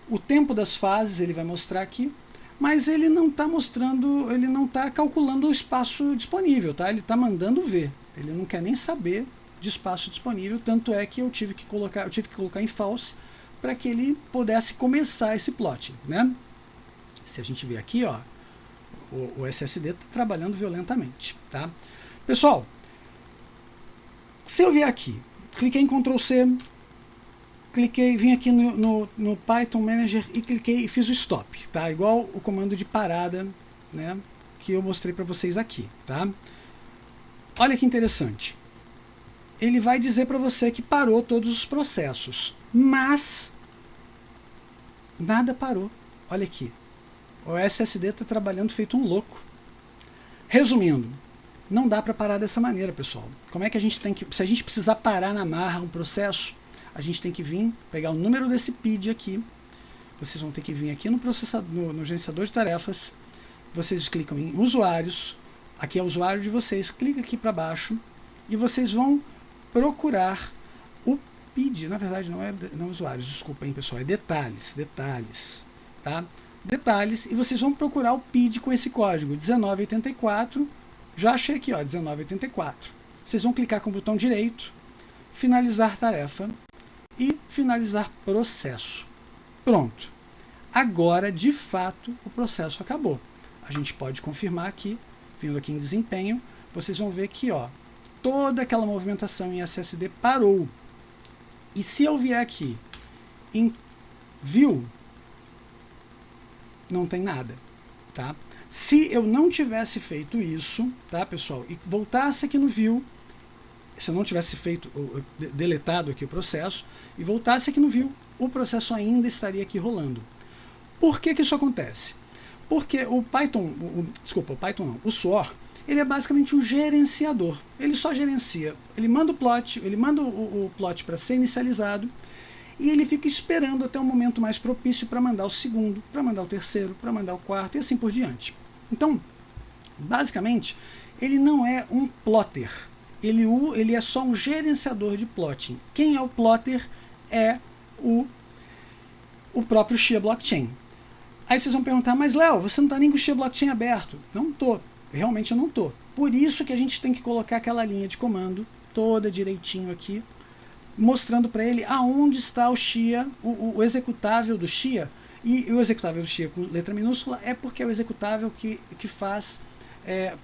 o tempo das fases ele vai mostrar aqui, mas ele não está mostrando, ele não está calculando o espaço disponível, tá? Ele está mandando ver, ele não quer nem saber de espaço disponível, tanto é que eu tive que colocar em false para que ele pudesse começar esse plot, né? Se a gente ver aqui, ó, o SSD está trabalhando violentamente, tá? Pessoal, se eu vier aqui, cliquei em Ctrl C, vim aqui no Python Manager e cliquei e fiz o stop, tá? Igual o comando de parada, né, que eu mostrei para vocês aqui, tá? Olha que interessante. Ele vai dizer para você que parou todos os processos, mas nada parou. Olha aqui. O SSD está trabalhando feito um louco. Resumindo, não dá para parar dessa maneira, pessoal. Como é que a gente tem que... Se a gente precisar parar na marra um processo, a gente tem que vir, pegar o número desse PID aqui. Vocês vão ter que vir aqui no gerenciador de tarefas. Vocês clicam em usuários. Aqui é o usuário de vocês. Clica aqui para baixo. E vocês vão procurar o PID. Na verdade, não é usuários, desculpa, hein, pessoal. É detalhes. Tá? Detalhes. E vocês vão procurar o PID com esse código. 1984. Já achei aqui, ó, 1984. Vocês vão clicar com o botão direito, finalizar tarefa e finalizar processo. Pronto. Agora, de fato, o processo acabou. A gente pode confirmar aqui, vindo aqui em desempenho, vocês vão ver que, ó, toda aquela movimentação em SSD parou. E se eu vier aqui em View, não tem nada, tá? Se eu não tivesse feito isso, tá, pessoal, e voltasse aqui no View, se eu não tivesse feito, deletado aqui o processo, e voltasse aqui no View, o processo ainda estaria aqui rolando. Por que que isso acontece? Porque o Python, o Suor, ele é basicamente um gerenciador. Ele só gerencia, ele manda o plot, o plot para ser inicializado, e ele fica esperando até o momento mais propício para mandar o segundo, para mandar o terceiro, para mandar o quarto e assim por diante. Então, basicamente, ele não é um plotter. Ele é só um gerenciador de plotting. Quem é o plotter é o próprio Xia Blockchain. Aí vocês vão perguntar, mas Léo, você não está nem com o Xia Blockchain aberto? Não estou, realmente eu não estou. Por isso que a gente tem que colocar aquela linha de comando toda direitinho aqui, mostrando para ele aonde está o Xia, o executável do Xia. E o executável do Xia com letra minúscula é porque é o executável que faz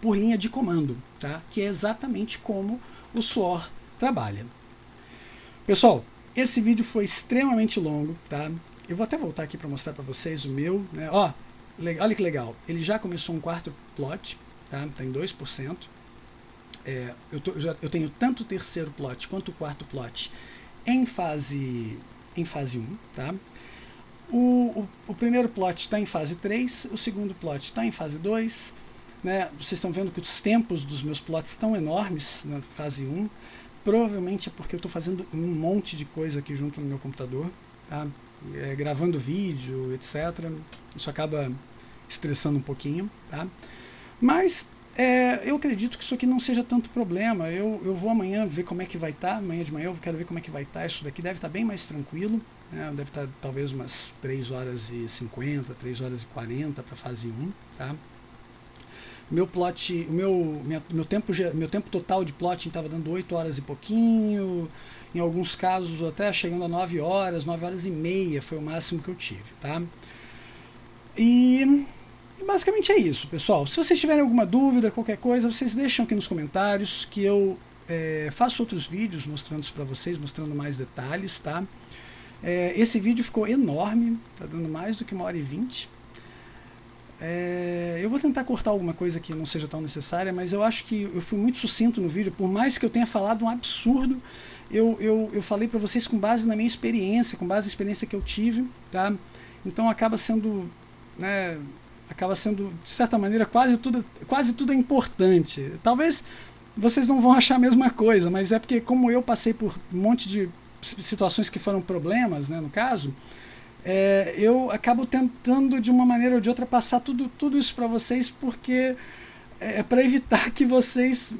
por linha de comando, tá? Que é exatamente como o Suor trabalha. Pessoal, esse vídeo foi extremamente longo, tá? Eu vou até voltar aqui para mostrar para vocês o meu, né? Ó, olha que legal, ele já começou um quarto plot, tá? Tá em 2%. Eu tenho tanto o terceiro plot quanto o quarto plot em fase 1, tá? O primeiro plot está em fase 3, o segundo plot está em fase 2, né? Vocês estão vendo que os tempos dos meus plots estão enormes na fase 1, provavelmente é porque eu estou fazendo um monte de coisa aqui junto no meu computador, tá? Gravando vídeo, etc. Isso acaba estressando um pouquinho, tá? Mas eu acredito que isso aqui não seja tanto problema. Eu vou amanhã ver como é que vai estar. Amanhã de manhã eu quero ver como é que vai estar. Isso daqui deve estar bem mais tranquilo, né? Deve estar talvez umas 3h50, 3h40 para fase 1. Tá? Meu plot, meu tempo total de plotting estava dando 8 horas e pouquinho. Em alguns casos até chegando a 9 horas, 9 horas e meia foi o máximo que eu tive. Tá? E basicamente é isso, pessoal. Se vocês tiverem alguma dúvida, qualquer coisa, vocês deixam aqui nos comentários que eu faço outros vídeos mostrando isso para vocês, mostrando mais detalhes, tá? Esse vídeo ficou enorme, tá dando mais do que 1h20. Eu vou tentar cortar alguma coisa que não seja tão necessária, mas eu acho que eu fui muito sucinto no vídeo, por mais que eu tenha falado um absurdo, eu falei para vocês com base na minha experiência, com base na experiência que eu tive, tá? Então acaba sendo, né, acaba sendo, de certa maneira, quase tudo é importante. Talvez vocês não vão achar a mesma coisa, mas é porque como eu passei por um monte de situações que foram problemas, né, no caso, eu acabo tentando de uma maneira ou de outra passar tudo isso para vocês, porque é para evitar que vocês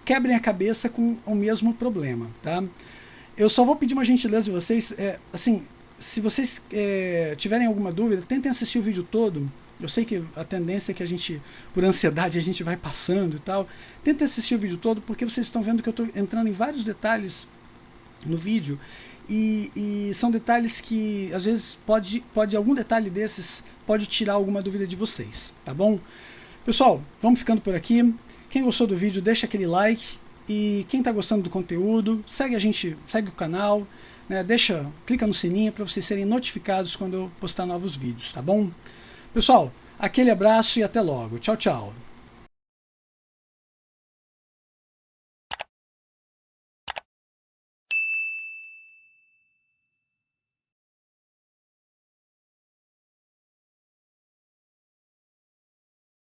quebrem a cabeça com o mesmo problema, tá? Eu só vou pedir uma gentileza de vocês, assim, se vocês tiverem alguma dúvida, tentem assistir o vídeo todo. Eu sei que a tendência é que a gente, por ansiedade, a gente vai passando e tal. Tentem assistir o vídeo todo, porque vocês estão vendo que eu estou entrando em vários detalhes no vídeo, e são detalhes que, às vezes, algum detalhe desses pode tirar alguma dúvida de vocês, tá bom? Pessoal, vamos ficando por aqui. Quem gostou do vídeo, deixa aquele like. E quem está gostando do conteúdo, segue a gente, segue o canal, né? Clica no sininho para vocês serem notificados quando eu postar novos vídeos, tá bom? Pessoal, aquele abraço e até logo. Tchau, tchau.